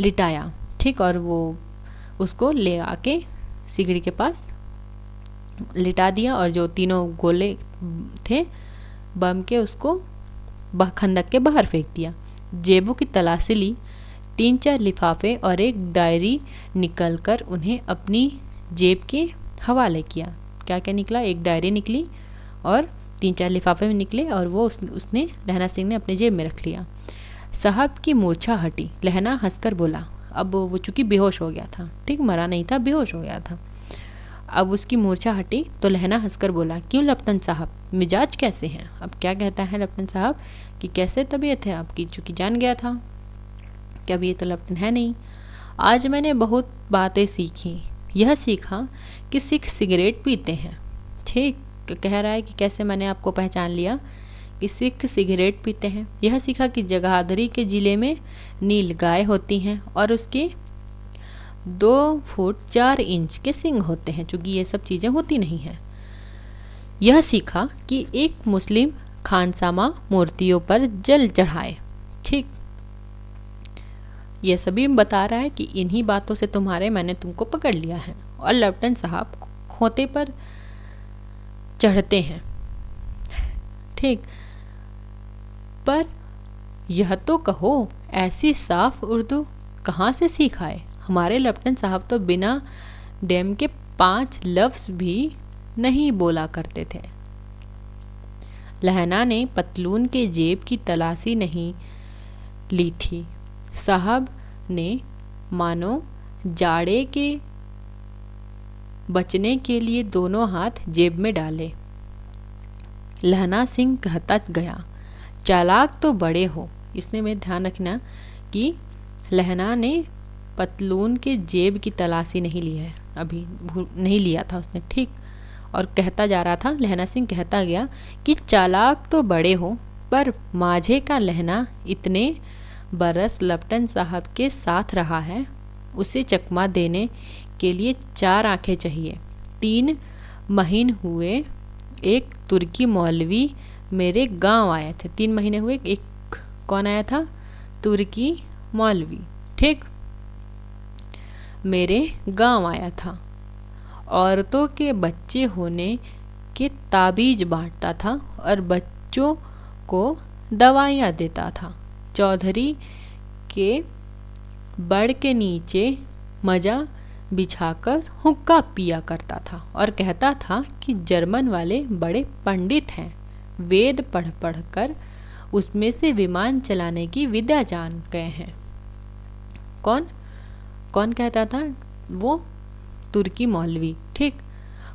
लिटाया। ठीक, और वो उसको ले आके सिगड़ी के पास लिटा दिया और जो तीनों गोले थे बम के उसको खंदक के बाहर फेंक दिया। जेबों की तलाशी ली। 3-4 लिफाफे और एक डायरी निकलकर उन्हें अपनी जेब के हवाले किया। क्या क्या निकला? एक डायरी निकली और 3-4 लिफाफे में निकले और वो उसने लहना सिंह ने अपने जेब में रख लिया। साहब की मूर्छा हटी। लहना हंसकर बोला। अब वो चूँकि बेहोश हो गया था, ठीक, मरा नहीं था, बेहोश हो गया था। अब उसकी मूर्छा हटी तो लहना हंसकर बोला, क्यों लपटन साहब, मिजाज कैसे हैं? अब क्या कहता है लपटन साहब कि कैसे तबीयत है आपकी? चूँकि जान गया था कि अब ये तो लपटन है नहीं। आज मैंने बहुत बातें सीखी। यह सीखा कि सिख सिगरेट पीते हैं। ठीक, कह रहा है कि कैसे मैंने आपको पहचान लिया कि सिख सिगरेट पीते हैं। यह सीखा कि जगाधरी के ज़िले में नील गाय होती हैं और उसके 2 फुट 4 इंच के सींग होते हैं, चूँकि ये सब चीज़ें होती नहीं हैं। यह सीखा कि एक मुस्लिम खानसामा मूर्तियों पर जल चढ़ाए। ठीक, ये सभी बता रहा है कि इन्हीं बातों से मैंने तुमको पकड़ लिया है। और लपटन साहब खोते पर चढ़ते हैं। ठीक, पर यह तो कहो ऐसी साफ उर्दू कहाँ से सीख आए? हमारे लपटन साहब तो बिना डैम के 5 लफ्ज़ भी नहीं बोला करते थे। लहना ने पतलून के जेब की तलाशी नहीं ली थी। साहब ने मानो जाड़े के बचने के लिए दोनों हाथ जेब में डाले। लहना सिंह कहता गया, चालाक तो बड़े हो। इसने में ध्यान रखना कि लहना ने पतलून के जेब की तलाशी नहीं ली है, अभी नहीं लिया था उसने। ठीक, और कहता जा रहा था, लहना सिंह कहता गया कि चालाक तो बड़े हो, पर माझे का लहना इतने बरस लपटन साहब के साथ रहा है, उसे चकमा देने के लिए 4 आंखें चाहिए। 3 महीने हुए एक तुर्की मौलवी मेरे गांव आए थे। 3 महीने हुए एक कौन आया था? तुर्की मौलवी। ठीक, मेरे गांव आया था। औरतों के बच्चे होने के ताबीज बांटता था और बच्चों को दवाइयाँ देता था। चौधरी के बड़ के नीचे मजा बिछाकर हुक्का पिया करता था और कहता था कि जर्मन वाले बड़े पंडित हैं, वेद पढ़ पढ़ कर उसमें से विमान चलाने की विद्या जान गए हैं। कौन कहता था? वो तुर्की मौलवी। ठीक,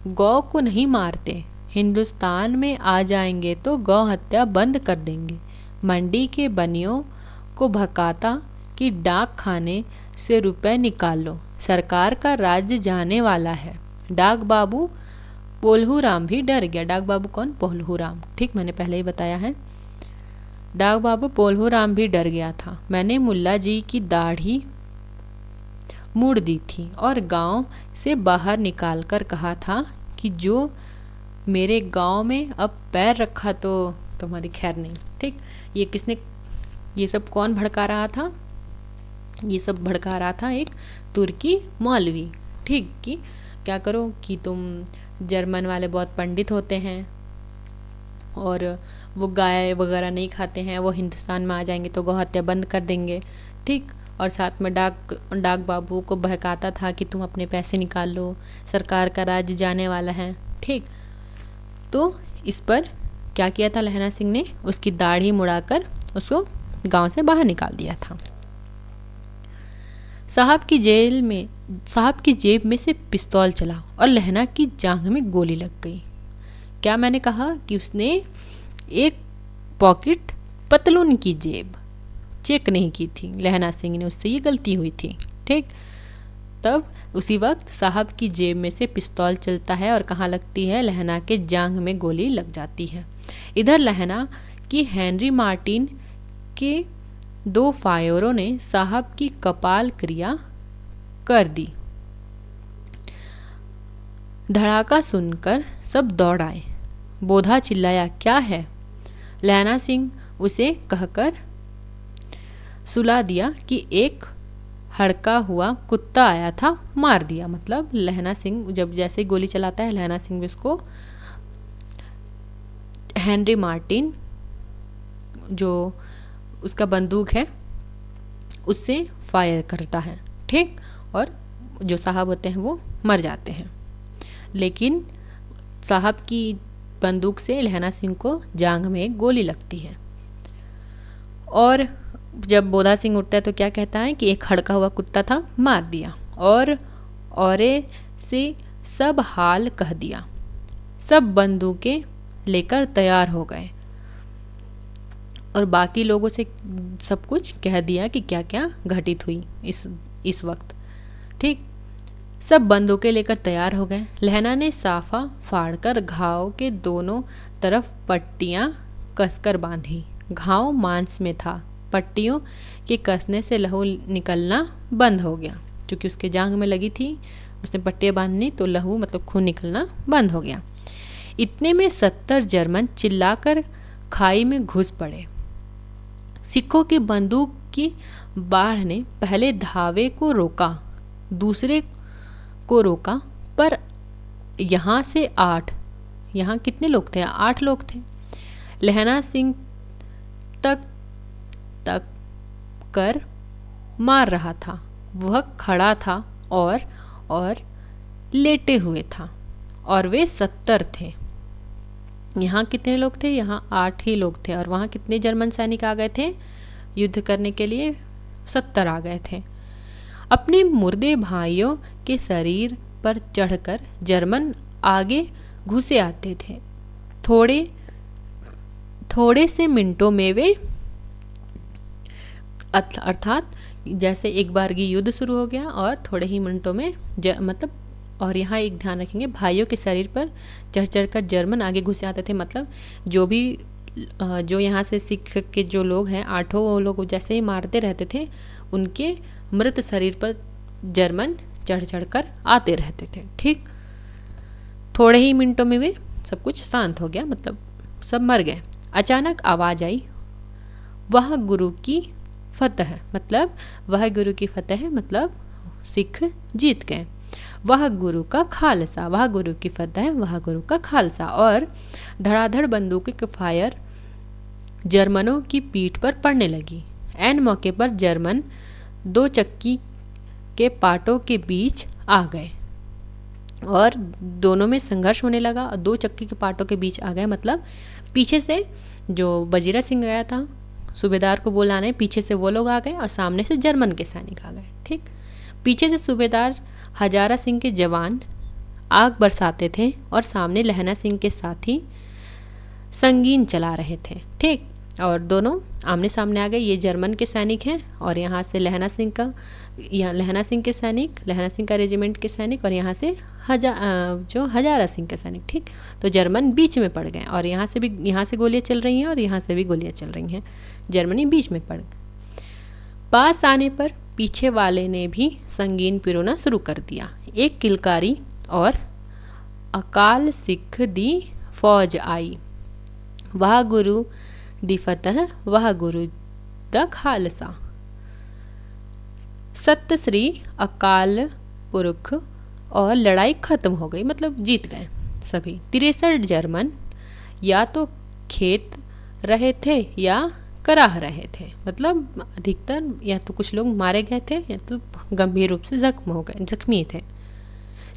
गौ को नहीं मारते, हिंदुस्तान में आ जाएंगे तो गौ हत्या बंद कर देंगे। मंडी के बनियों को भकाता कि डाक खाने से रुपए निकाल लो, सरकार का राज्य जाने वाला है। डाक बाबू पोल्हू भी डर गया। डाक बाबू कौन? पोल्हू, ठीक, मैंने पहले ही बताया है। डाक बाबू पोल्हू भी डर गया था। मैंने मुल्ला जी की दाढ़ी मूड़ दी थी और गांव से बाहर निकालकर कहा था कि जो मेरे गांव में अब पैर रखा तो तुम्हारी खैर नहीं। ठीक, ये किसने, ये सब कौन भड़का रहा था? ये सब भड़का रहा था एक तुर्की मौलवी। ठीक, कि क्या करो कि तुम जर्मन वाले बहुत पंडित होते हैं और वो गाय वगैरह नहीं खाते हैं, वो हिंदुस्तान में आ जाएंगे तो गौ हत्या बंद कर देंगे। ठीक, और साथ में डाक बाबू को बहकाता था कि तुम अपने पैसे निकाल लो, सरकार का राज्य जाने वाला है। ठीक, तो इस पर क्या किया था लहना सिंह ने? उसकी दाढ़ी मुड़ाकर उसको गांव से बाहर निकाल दिया था। साहब की जेब में से पिस्तौल चला और लहना की जांघ में गोली लग गई। क्या मैंने कहा कि उसने एक पॉकेट पतलून की जेब चेक नहीं की थी लहना सिंह ने, उससे ये गलती हुई थी। ठीक, तब उसी वक्त साहब की जेब में से पिस्तौल चलता है और कहाँ लगती है? लहना के जांघ में गोली लग जाती है। इधर लहना की हेनरी मार्टिन के 2 फायरों ने साहब की कपाल क्रिया कर दी। धड़ाका सुनकर सब दौड़ आए। बोधा चिल्लाया, क्या है? लहना सिंह उसे कहकर सुला दिया कि एक हड़का हुआ कुत्ता आया था, मार दिया। मतलब लहना सिंह जब जैसे गोली चलाता है, लहना सिंह भी उसको हेनरी मार्टिन जो उसका बंदूक है उससे फायर करता है। ठीक, और जो साहब होते हैं वो मर जाते हैं, लेकिन साहब की बंदूक से लहना सिंह को जांघ में एक गोली लगती है। और जब बोधा सिंह उठता है तो क्या कहता है कि एक हड़का हुआ कुत्ता था, मार दिया। और औरे से सब हाल कह दिया। सब बंदूकें लेकर तैयार हो गए और बाकी लोगों से सब कुछ कह दिया कि क्या क्या घटित हुई इस वक्त। ठीक, सब बंदूकें लेकर तैयार हो गए। लहना ने साफा फाड़कर घाव के दोनों तरफ पट्टियां कसकर बांधी। घाव मांस में था, पट्टियों के कसने से लहू निकलना बंद हो गया। क्योंकि उसके जांघ में लगी थी, उसने पट्टियां बांधनी तो लहू मतलब खून निकलना बंद हो गया। इतने में 70 जर्मन चिल्लाकर खाई में घुस पड़े। सिखों की बंदूक की बाढ़ ने पहले धावे को रोका, दूसरे को रोका, पर यहाँ से 8, यहाँ कितने लोग थे? 8 लोग थे। लहना सिंह तक कर मार रहा था। वह खड़ा था और लेटे हुए था और वे 70 थे। यहाँ कितने लोग थे? यहाँ 8 ही लोग थे। और वहाँ कितने जर्मन सैनिक आ गए थे युद्ध करने के लिए? 70 आ गए थे। अपने मुर्दे भाइयों के शरीर पर चढ़कर जर्मन आगे घुसे आते थे। थोड़े से मिनटों में वे, अर्थात जैसे एक बार की युद्ध शुरू हो गया और थोड़े ही मिनटों में मतलब, और यहाँ एक ध्यान रखेंगे, भाइयों के शरीर पर चढ़ चढ़कर जर्मन आगे घुसे आते थे। मतलब जो यहाँ से सिख के जो लोग हैं 8 वो लोग जैसे ही मारते रहते थे, उनके मृत शरीर पर जर्मन चढ़ चढ़कर आते रहते थे। ठीक, थोड़े ही मिनटों में वे सब कुछ शांत हो गया, मतलब सब मर गए। अचानक आवाज़ आई, वह गुरु की फतह, मतलब वह गुरु की फतह मतलब सिख जीत गए। वह गुरु का खालसा, वह गुरु की फतह, वह गुरु का खालसा। और धड़ाधड़ बंदूकों के फायर जर्मनों की पीठ पर पड़ने लगी। ऐन मौके पर जर्मन 2 चक्की के पाटों के बीच आ गए और दोनों में संघर्ष होने लगा। और 2 चक्की के पाटों के बीच आ गए मतलब पीछे से जो वजीरा सिंह गया था सूबेदार को बुलाने, पीछे से वो लोग आ गए और सामने से जर्मन के सैनिक आ गए। ठीक, पीछे से सूबेदार हजारा सिंह के जवान आग बरसाते थे और सामने लहना सिंह के साथी संगीन चला रहे थे। ठीक, और दोनों आमने सामने आ गए। ये जर्मन के सैनिक हैं और यहाँ से लहना सिंह के सैनिक, लहना सिंह का रेजिमेंट के सैनिक, और यहाँ से हजारा सिंह के सैनिक। ठीक, तो जर्मन बीच में पड़ गए और यहाँ से गोलियाँ चल रही हैं और यहाँ से भी गोलियाँ चल रही हैं। जर्मनी बीच में पड़ गई। पास आने पर पीछे वाले ने भी संगीन पिरोना शुरू कर दिया। एक किलकारी और अकाल सिख दी फौज आई, वाह गुरु दी फतह, वाह गुरु द खालसा। सत्य श्री अकाल पुरख, और लड़ाई खत्म हो गई, मतलब जीत गए सभी। 63 जर्मन या तो खेत रहे थे या कराह रहे थे, मतलब अधिकतर या तो कुछ लोग मारे गए थे या तो गंभीर रूप से जख्मी थे।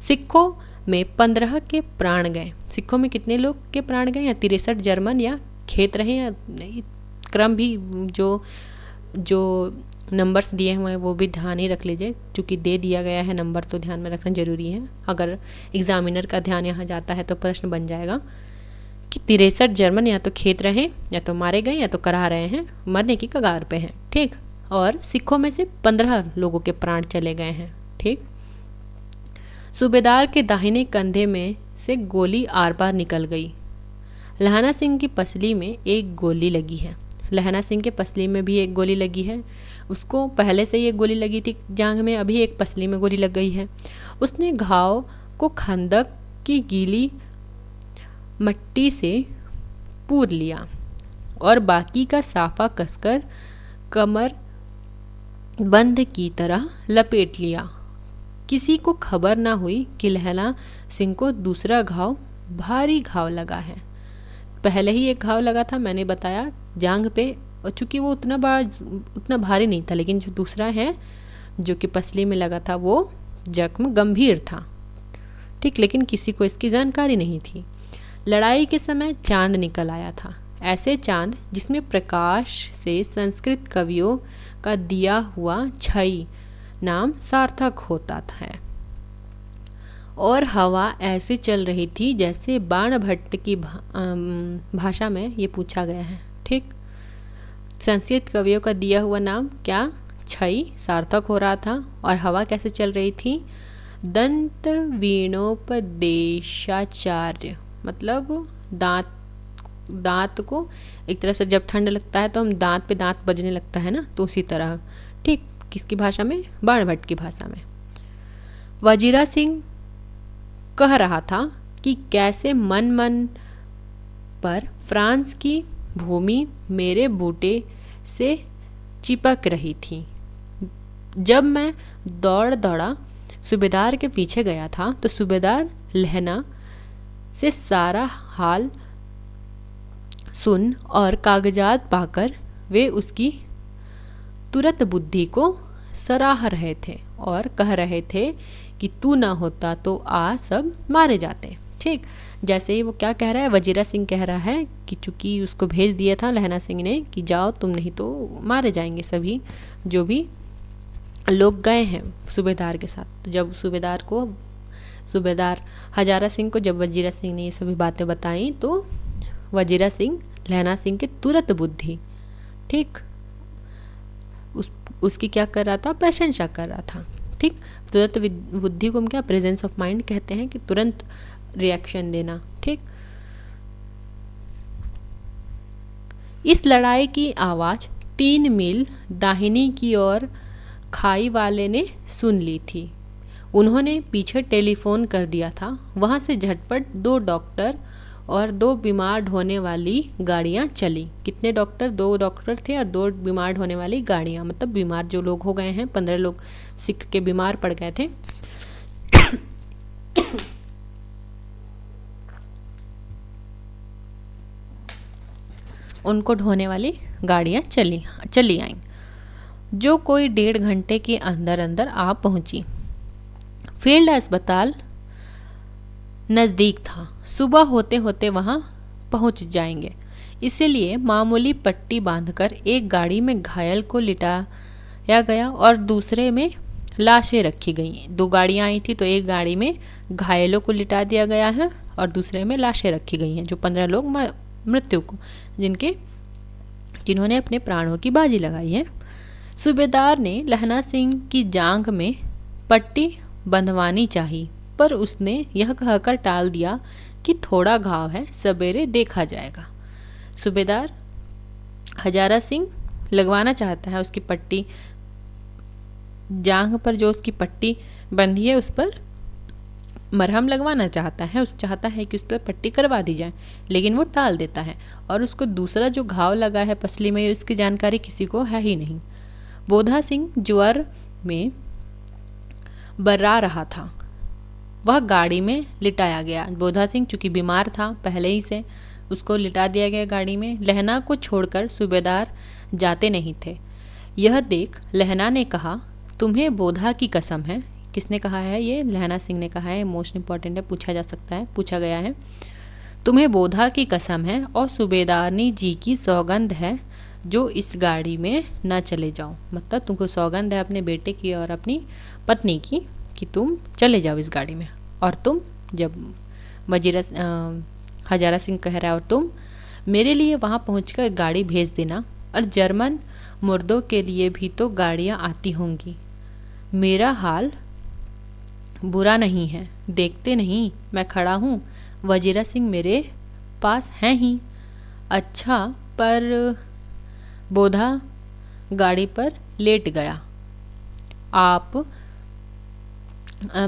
सिखों में 15 के प्राण गए। सिखों में कितने लोग के प्राण गए? या 63 जर्मन या खेत रहे या नहीं, क्रम भी जो नंबर्स दिए हुए हैं वो भी ध्यान ही रख लीजिए, क्योंकि दे दिया गया है नंबर तो ध्यान में रखना ज़रूरी है। अगर एग्जामिनर का ध्यान यहाँ जाता है तो प्रश्न बन जाएगा कि 63 जर्मन या तो खेत रहे या तो मारे गए या तो करा रहे हैं, मरने की कगार पे हैं। ठीक, और सिखों में से 15 लोगों के प्राण चले गए हैं। ठीक, सूबेदार के दाहिने कंधे में से गोली आर पार निकल गई। लहना सिंह की पसली में एक गोली लगी है। लहना सिंह के पसली में भी एक गोली लगी है। उसको पहले से ही एक गोली लगी थी जांघ में, अभी एक पसली में गोली लग गई है। उसने घाव को खंदक की गीली मट्टी से पूर लिया और बाकी का साफा कसकर कमर बंद की तरह लपेट लिया। किसी को खबर ना हुई कि लहना सिंह को दूसरा घाव, भारी घाव लगा है। पहले ही एक घाव लगा था, मैंने बताया, जांघ पे, और चूँकि वो उतना भारी नहीं था, लेकिन जो दूसरा है जो कि पसली में लगा था वो जख्म गंभीर था। ठीक, लेकिन किसी को इसकी जानकारी नहीं थी। लड़ाई के समय चांद निकल आया था, ऐसे चांद जिसमें प्रकाश से संस्कृत कवियों का दिया हुआ छई नाम सार्थक होता है, और हवा ऐसे चल रही थी जैसे बाण भट्ट की भाषा में ये पूछा गया है। ठीक, संस्कृत कवियों का दिया हुआ नाम क्या? छई, सार्थक हो रहा था, और हवा कैसे चल रही थी? दंत वीणोपदेशाचार्य, मतलब दांत को एक तरह से जब ठंड लगता है तो हम दांत पे दांत बजने लगता है ना, तो उसी तरह। ठीक, किसकी भाषा में? बाण भट्ट की भाषा में। वजीरा सिंह कह रहा था कि कैसे मन पर फ्रांस की भूमि मेरे बूटे से चिपक रही थी। जब मैं दौड़ा सूबेदार के पीछे गया था तो सूबेदार लहना से सारा हाल सुन और कागजात पाकर वे उसकी तुरंत बुद्धि को सराह रहे थे और कह रहे थे कि तू ना होता तो सब मारे जाते। ठीक, जैसे ही वो क्या कह रहा है, वजीरा सिंह कह रहा है कि चूंकि उसको भेज दिया था लहना सिंह ने कि जाओ तुम, नहीं तो मारे जाएंगे सभी जो भी लोग गए हैं सूबेदार के साथ। तो जब सूबेदार हजारा सिंह को जब वजीरा सिंह ने ये सभी बातें बताई तो वजीरा सिंह लहना सिंह की तुरंत बुद्धि, ठीक, उसकी क्या कर रहा था? प्रशंसा कर रहा था। ठीक, तुरंत बुद्धि को हम क्या प्रेजेंस ऑफ माइंड कहते हैं, कि तुरंत रिएक्शन देना। ठीक, इस लड़ाई की आवाज़ 3 मील दाहिनी की ओर खाई वाले ने सुन ली थी। उन्होंने पीछे टेलीफोन कर दिया था। वहाँ से झटपट 2 डॉक्टर और 2 बीमार ढोने वाली गाड़ियाँ चली। कितने डॉक्टर? 2 डॉक्टर थे और 2 बीमार ढोने वाली गाड़ियाँ, मतलब बीमार जो लोग हो गए हैं, 15 लोग सिख के बीमार पड़ गए थे। उनको ढोने वाली गाड़ियाँ चली आईं, जो कोई 1.5 घंटे के अंदर आ पहुंची। फील्ड अस्पताल नज़दीक था, सुबह होते होते वहाँ पहुँच जाएंगे, इसलिए मामूली पट्टी बांधकर एक गाड़ी में घायल को लिटाया गया और दूसरे में लाशें रखी गई। 2 गाड़ियाँ आई थी, तो एक गाड़ी में घायलों को लिटा दिया गया है और दूसरे में लाशें रखी गई हैं, जो 15 लोग मृत्यु को जिन्होंने अपने प्राणों की बाजी लगाई है। सूबेदार ने लहना सिंह की जांघ में पट्टी बंधवानी चाहिए, पर उसने यह कहकर टाल दिया कि थोड़ा घाव है, सवेरे देखा जाएगा। सूबेदार हजारा सिंह लगवाना चाहता है उसकी पट्टी, जांघ पर जो उसकी पट्टी बंधी है उस पर मरहम लगवाना चाहता है, चाहता है कि उस पर पट्टी करवा दी जाए, लेकिन वो टाल देता है और उसको दूसरा जो घाव लगा है पसली में, उसकी जानकारी किसी को है ही नहीं। बोधा सिंह ज्वर में बर्रा रहा था, वह गाड़ी में लिटाया गया। बोधा सिंह चूँकि बीमार था पहले ही से, उसको लिटा दिया गया गाड़ी में। लहना को छोड़कर सूबेदार जाते नहीं थे। यह देख लहना ने कहा, तुम्हें बोधा की कसम है। किसने कहा है? ये लहना सिंह ने कहा है। मोस्ट इम्पॉर्टेंट है, पूछा गया है। तुम्हें बोधा की कसम है और सूबेदारनी जी की सौगंध है जो इस गाड़ी में न चले जाओ। मतलब तुमको सौगंध है अपने बेटे की और अपनी पत्नी की कि तुम चले जाओ इस गाड़ी में। और तुम, जब हजारा सिंह कह रहा है, और तुम मेरे लिए वहाँ पहुँचकर गाड़ी भेज देना, और जर्मन मुर्दों के लिए भी तो गाड़ियाँ आती होंगी। मेरा हाल बुरा नहीं है, देखते नहीं मैं खड़ा हूँ, वजीरा सिंह मेरे पास हैं ही। अच्छा, पर बोधा गाड़ी पर लेट गया।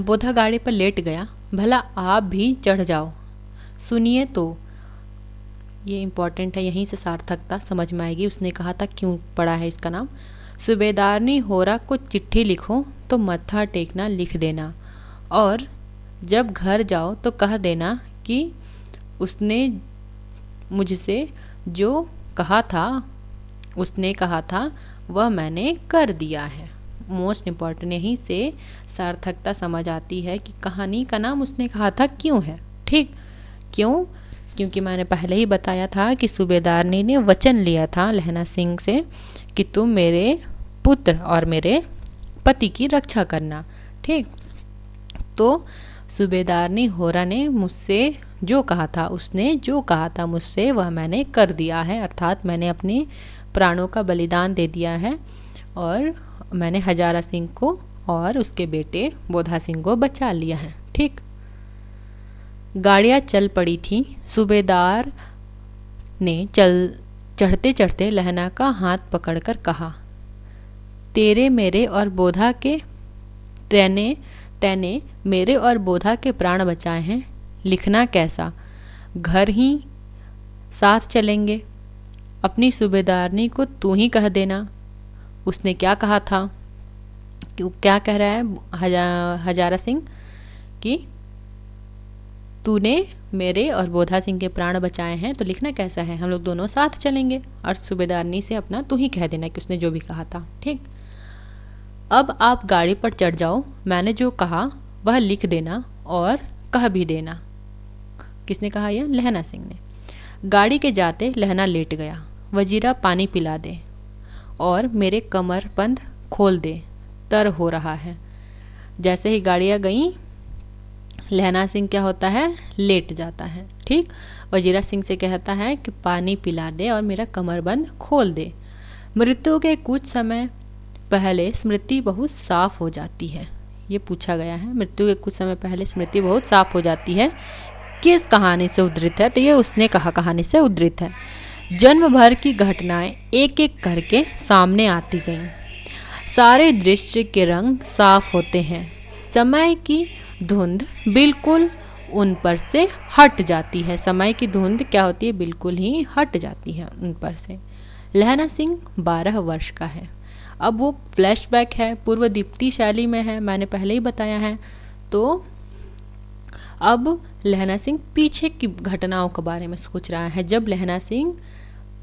बोधा गाड़ी पर लेट गया, भला आप भी चढ़ जाओ। सुनिए तो, ये इम्पॉर्टेंट है, यहीं से सार्थकता समझ में आएगी। उसने कहा था क्यों पड़ा है इसका नाम। सूबेदारनी होरा को चिट्ठी लिखो तो मत्था टेकना लिख देना, और जब घर जाओ तो कह देना कि उसने मुझसे जो कहा था वह मैंने कर दिया है। मोस्ट इम्पॉर्टेंट, यहीं से सार्थकता समझ आती है कि कहानी का नाम उसने कहा था क्यों है। ठीक, क्यों? क्योंकि मैंने पहले ही बताया था कि सूबेदारनी ने वचन लिया था लहना सिंह से कि तुम मेरे पुत्र और मेरे पति की रक्षा करना। ठीक, तो सूबेदारनी होरा ने मुझसे जो कहा था, उसने जो कहा था मुझसे वह मैंने कर दिया है, अर्थात मैंने अपने प्राणों का बलिदान दे दिया है और मैंने हजारा सिंह को और उसके बेटे बोधा सिंह को बचा लिया है। ठीक, गाड़ियाँ चल पड़ी थी। सूबेदार ने चढ़ते चढ़ते लहना का हाथ पकड़कर कहा, तेरे मेरे और बोधा के तैने मेरे और बोधा के प्राण बचाए हैं, लिखना कैसा? घर ही साथ चलेंगे। अपनी सूबेदारनी को तू ही कह देना। उसने क्या कहा था? क्या कह रहा है हजारा सिंह कि तूने मेरे और बोधा सिंह के प्राण बचाए हैं, तो लिखना कैसा है? हम लोग दोनों साथ चलेंगे। और सूबेदारनी से अपना तू ही कह देना कि उसने जो भी कहा था। ठीक, अब आप गाड़ी पर चढ़ जाओ, मैंने जो कहा वह लिख देना और कह भी देना। किसने कहा? यह लहना सिंह ने। गाड़ी के जाते लहना लेट गया। वजीरा पानी पिला दे और मेरे कमरबंद खोल दे, तर हो रहा है। जैसे ही गाड़ियाँ गईं, लहना सिंह क्या होता है? लेट जाता है। ठीक, वजीरा सिंह से कहता है कि पानी पिला दे और मेरा कमरबंद खोल दे। मृत्यु के कुछ समय पहले स्मृति बहुत साफ हो जाती है। ये पूछा गया है, मृत्यु के कुछ समय पहले स्मृति बहुत साफ हो जाती है, किस कहानी से उद्धृत है? तो ये उसने कहा कहानी से उद्धृत है। जन्म भर की घटनाएं एक एक करके सामने आती गईं। सारे दृश्य के रंग साफ होते हैं। समय की धुंध बिल्कुल उन पर से हट जाती है। समय की धुंध क्या होती है? बिल्कुल ही हट जाती है उन पर से। लहना सिंह 12 वर्ष का है। अब वो फ्लैशबैक है, पूर्व दीप्ति शैली में है, मैंने पहले ही बताया है। तो अब लहना सिंह पीछे की घटनाओं के बारे में सोच रहा है। जब लहना सिंह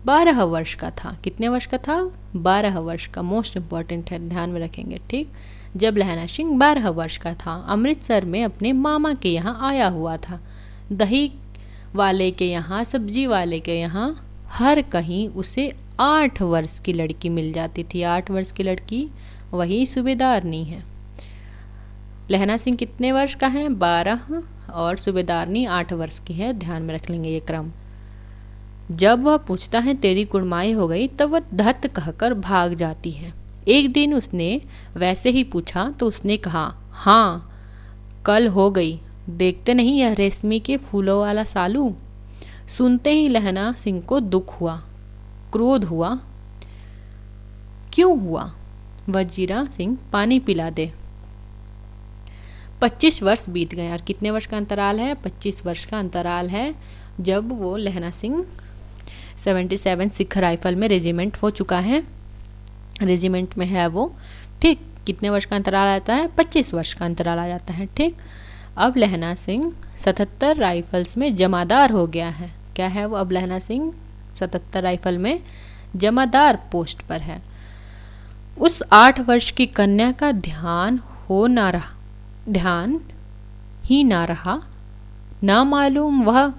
12 वर्ष का था। कितने वर्ष का था? 12 वर्ष का। मोस्ट इम्पॉर्टेंट है, ध्यान में रखेंगे। ठीक, जब लहना सिंह 12 वर्ष का था, अमृतसर में अपने मामा के यहाँ आया हुआ था। दही वाले के यहाँ, सब्जी वाले के यहाँ, हर कहीं उसे 8 वर्ष की लड़की मिल जाती थी। 8 वर्ष की लड़की वही सूबेदारनी है। लहना सिंह कितने वर्ष का है? 12 और सूबेदारनी 8 वर्ष की है। ध्यान में रख लेंगे ये क्रम। जब वह पूछता है तेरी कुड़माई हो गई, तब वह धत कहकर भाग जाती है। एक दिन उसने वैसे ही पूछा तो उसने कहा, हाँ कल हो गई। देखते नहीं यह रेशमी के फूलों वाला सालू? सुनते ही लहना सिंह को दुख हुआ, क्रोध हुआ। क्यों हुआ? वजीरा सिंह पानी पिला दे। 25 वर्ष बीत गए। और कितने वर्ष का अंतराल है? 25 वर्ष का अंतराल है जब वो लहना सिंह 77 सिख राइफल में रेजिमेंट हो चुका है, रेजिमेंट में है वो। ठीक, कितने वर्ष का अंतराल आता है? 25 वर्ष का अंतराल आ जाता है। ठीक, अब लहना सिंह 77 राइफल्स में जमादार हो गया है। क्या है वो? अब लहना सिंह 77 राइफल में जमादार पोस्ट पर है। उस 8 वर्ष की कन्या का ध्यान ही ना रहा। ना मालूम वह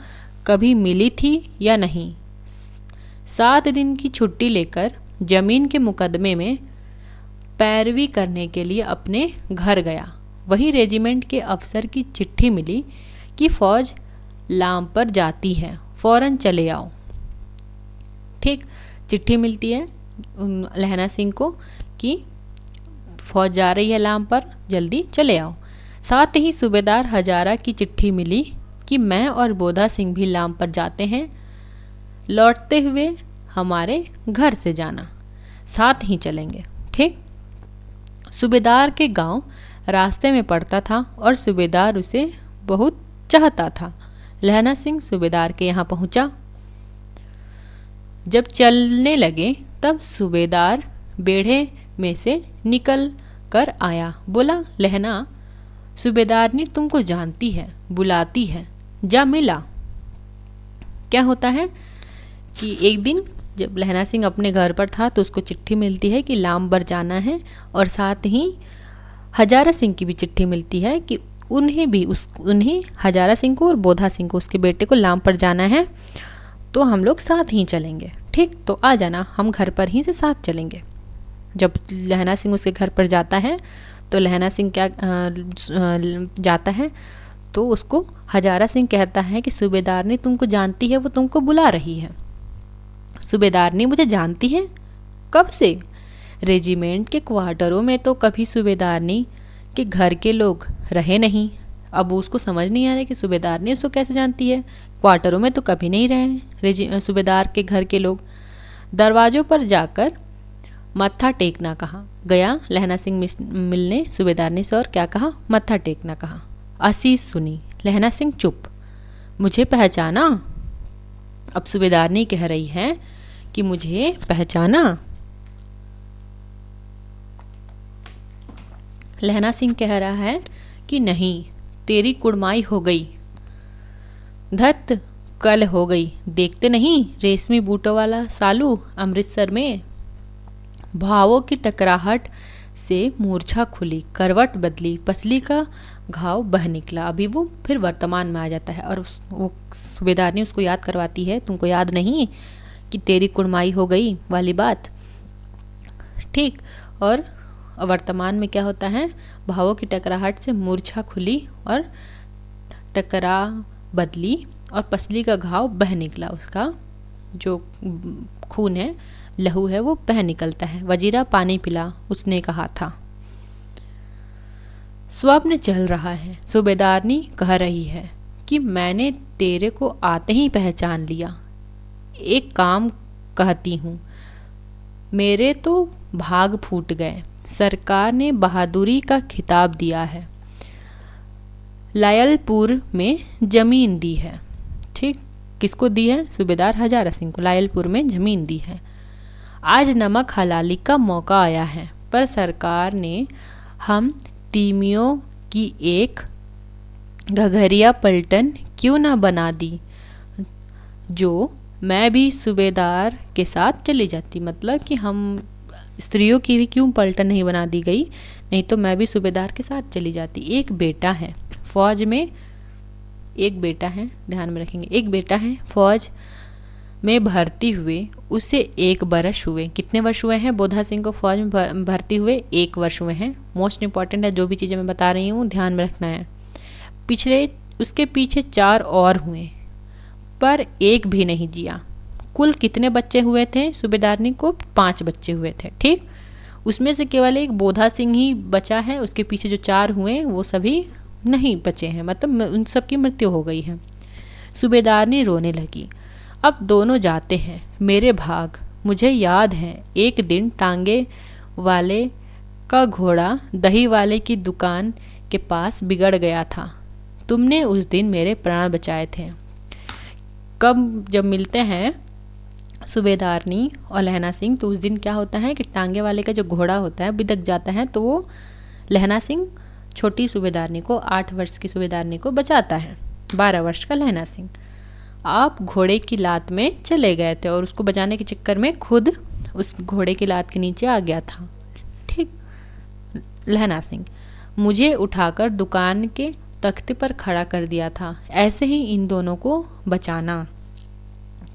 कभी मिली थी या नहीं। 7 दिन की छुट्टी लेकर जमीन के मुकदमे में पैरवी करने के लिए अपने घर गया। वही रेजिमेंट के अफसर की चिट्ठी मिली कि फौज लाम पर जाती है, फौरन चले आओ। ठीक, चिट्ठी मिलती है लहना सिंह को कि फौज जा रही है लाम पर, जल्दी चले आओ। साथ ही सूबेदार हजारा की चिट्ठी मिली कि मैं और बोधा सिंह भी लाम पर जाते हैं, लौटते हुए हमारे घर से जाना, साथ ही चलेंगे। ठीक, सूबेदार के गांव रास्ते में पड़ता था और सूबेदार उसे बहुत चाहता था। लहना सिंह सूबेदार के यहाँ पहुंचा। जब चलने लगे तब सूबेदार बेढ़े में से निकल कर आया। बोला, लहना सूबेदारनी तुमको जानती है, बुलाती है, जा मिला। क्या होता है कि एक दिन जब लहना सिंह अपने घर पर था तो उसको चिट्ठी मिलती है कि लामबर जाना है, और साथ ही हजारा सिंह की भी चिट्ठी मिलती है कि उन्हें हजारा सिंह को और बोधा सिंह को, उसके बेटे को लाम पर जाना है, तो हम लोग साथ ही चलेंगे। ठीक, तो आ जाना, हम घर पर ही से साथ चलेंगे। जब लहना सिंह उसके घर पर जाता है तो लहना सिंह क्या जाता है तो उसको हजारा सिंह कहता है कि सूबेदारनी तुमको जानती है, वो तुमको बुला रही है। सूबेदारनी मुझे जानती है? कब से? रेजिमेंट के क्वार्टरों में तो कभी सूबेदारनी के घर के लोग रहे नहीं। अब उसको समझ नहीं आ रहा कि सूबेदारनी उसको कैसे जानती है। क्वार्टरों में तो कभी नहीं रहे सूबेदार के घर के लोग। दरवाज़ों पर जाकर मत्था टेकना कहा। गया लहना सिंह मिलने सूबेदारनी से, और क्या कहा? मत्था टेकना कहा। असीस सुनी। लहना सिंह चुप। मुझे पहचाना? अब सूबेदारनी कह रही है कि मुझे पहचाना? लहना सिंह कह रहा है कि नहीं, तेरी कुड़माई हो गई। धत कल हो गई। देखते नहीं रेशमी बूटों वाला सालू अमृतसर में? भावों की टकराहट से मूर्छा खुली, करवट बदली, पसली का घाव बह निकला। अभी वो फिर वर्तमान में आ जाता है और वो सूबेदारनी उसको याद करवाती है, तुमको याद नहीं कि तेरी कुड़माई हो गई वाली बात। ठीक, और वर्तमान में क्या होता है? भावों की टकराहट से मूर्छा खुली और टकरा बदली और पसली का घाव बह निकला। उसका जो खून है, लहू है, वो बह निकलता है। वजीरा पानी पिला, उसने कहा था। स्वप्न चल रहा है। सूबेदारनी कह रही है कि मैंने तेरे को आते ही पहचान लिया। एक काम कहती हूँ, मेरे तो भाग फूट गए। सरकार ने बहादुरी का खिताब दिया है, लायलपुर में जमीन दी है। ठीक, किसको दी है? सूबेदार हजारा सिंह को लायलपुर में जमीन दी है। आज नमक हलाली का मौका आया है, पर सरकार ने हम तीमियों की एक घघरिया पलटन क्यों ना बना दी, जो मैं भी सूबेदार के साथ चली जाती। मतलब कि हम स्त्रियों की भी क्यों पलटन नहीं बना दी गई, नहीं तो मैं भी सूबेदार के साथ चली जाती। एक बेटा है फौज में, एक बेटा है, ध्यान में रखेंगे, एक बेटा है फौज में भर्ती हुए उसे 1 वर्ष हुए। कितने वर्ष हुए हैं बोधा सिंह को फौज में भर्ती हुए? 1 वर्ष हुए हैं। मोस्ट इंपॉर्टेंट है, जो भी चीज़ें मैं बता रही हूँ ध्यान में रखना है। उसके पीछे 4 और हुए पर एक भी नहीं जिया। कुल कितने बच्चे हुए थे सूबेदारनी को? 5 बच्चे हुए थे। ठीक, उसमें से केवल एक बोधा सिंह ही बचा है। उसके पीछे जो 4 हुए वो सभी नहीं बचे हैं, मतलब उन सब की मृत्यु हो गई है। सूबेदारनी रोने लगी। अब दोनों जाते हैं मेरे भाग। मुझे याद है एक दिन टांगे वाले का घोड़ा दही वाले की दुकान के पास बिगड़ गया था। तुमने उस दिन मेरे प्राण बचाए थे। कब जब मिलते हैं सूबेदारनी और लहना सिंह तो उस दिन क्या होता है कि टांगे वाले का जो घोड़ा होता है बिदक जाता है, तो वो लहना सिंह छोटी सूबेदारनी को 8 वर्ष की सूबेदारनी को बचाता है। 12 वर्ष का लहना सिंह आप घोड़े की लात में चले गए थे और उसको बचाने के चक्कर में खुद उस घोड़े की लात के नीचे आ गया था। ठीक, लहना सिंह मुझे उठाकर दुकान के तख्ते पर खड़ा कर दिया था। ऐसे ही इन दोनों को बचाना।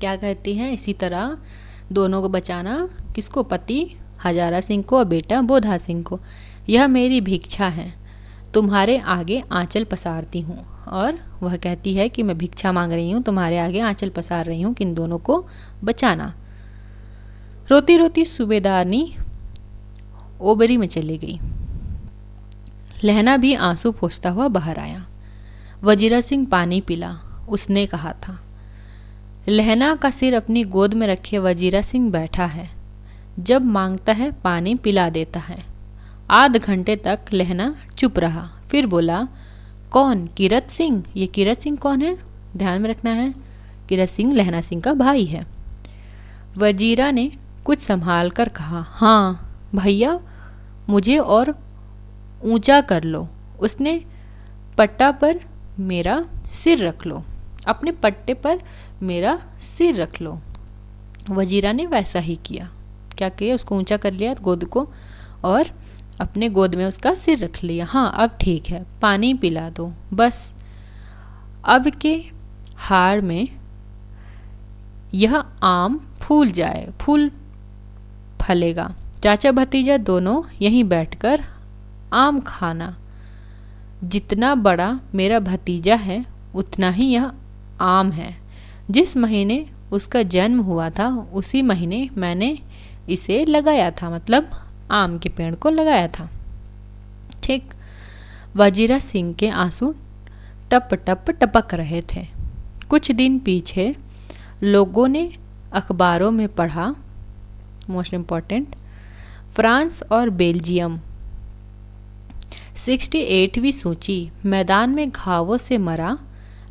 क्या कहती हैं? इसी तरह दोनों को बचाना। किसको? पति हजारा सिंह को और बेटा बोधा सिंह को। यह मेरी भिक्षा है, तुम्हारे आगे आंचल पसारती हूँ। और वह कहती है कि मैं भिक्षा मांग रही हूँ, तुम्हारे आगे आंचल पसार रही हूँ कि इन दोनों को बचाना। रोती रोती सूबेदारनी ओबरी में चली गई। लहना भी आंसू पोंछता हुआ बाहर आया। वजीरा सिंह पानी पिला, उसने कहा था। लहना का सिर अपनी गोद में रखे वजीरा सिंह बैठा है। जब मांगता है पानी पिला देता है। आध घंटे तक लहना चुप रहा, फिर बोला, कौन? कीरत सिंह। ये कीरत सिंह कौन है? ध्यान में रखना है, कीरत सिंह लहना सिंह का भाई है। वजीरा ने कुछ संभाल कर कहा, हाँ भैया, मुझे और ऊंचा कर लो। उसने पट्टा पर मेरा सिर रख लो, अपने पट्टे पर मेरा सिर रख लो। वजीरा ने वैसा ही किया। क्या किया? उसको ऊंचा कर लिया गोद को और अपने गोद में उसका सिर रख लिया। हाँ अब ठीक है, पानी पिला दो बस। अब के हाड़ में यह आम फूल जाए, फूल फलेगा। चाचा भतीजा दोनों यहीं बैठकर आम खाना। जितना बड़ा मेरा भतीजा है उतना ही यह आम है। जिस महीने उसका जन्म हुआ था उसी महीने मैंने इसे लगाया था, मतलब आम के पेड़ को लगाया था। ठीक, वजीरा सिंह के आंसू टप टप टपक रहे थे। कुछ दिन पीछे लोगों ने अखबारों में पढ़ा, मोस्ट इम्पॉर्टेंट, फ्रांस और बेल्जियम 68वीं सूची, मैदान में घावों से मरा,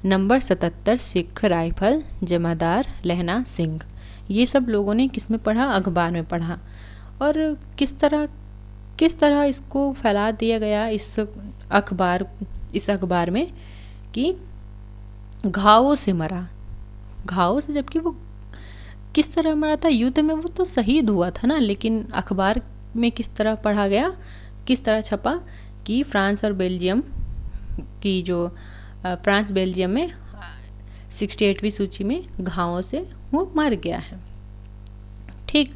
नंबर 77 सिख राइफल, जमादार लहना सिंह। ये सब लोगों ने किस में पढ़ा? अखबार में पढ़ा। और किस तरह इसको फैला दिया गया इस अखबार में कि घावों से मरा। घावों से, जबकि वो किस तरह मरा था? युद्ध में वो तो शहीद हुआ था ना, लेकिन अखबार में किस तरह पढ़ा गया, किस तरह छपा कि फ्रांस और बेल्जियम की जो फ्रांस बेल्जियम में 68वीं सूची में घावों से वो मर गया है। ठीक,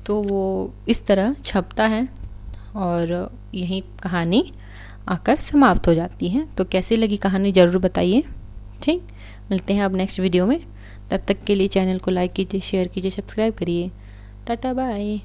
तो वो इस तरह छपता है और यही कहानी आकर समाप्त हो जाती है। तो कैसी लगी कहानी ज़रूर बताइए। ठीक, मिलते हैं अब नेक्स्ट वीडियो में। तब तक के लिए चैनल को लाइक कीजिए, शेयर कीजिए, सब्सक्राइब करिए। Tata bye.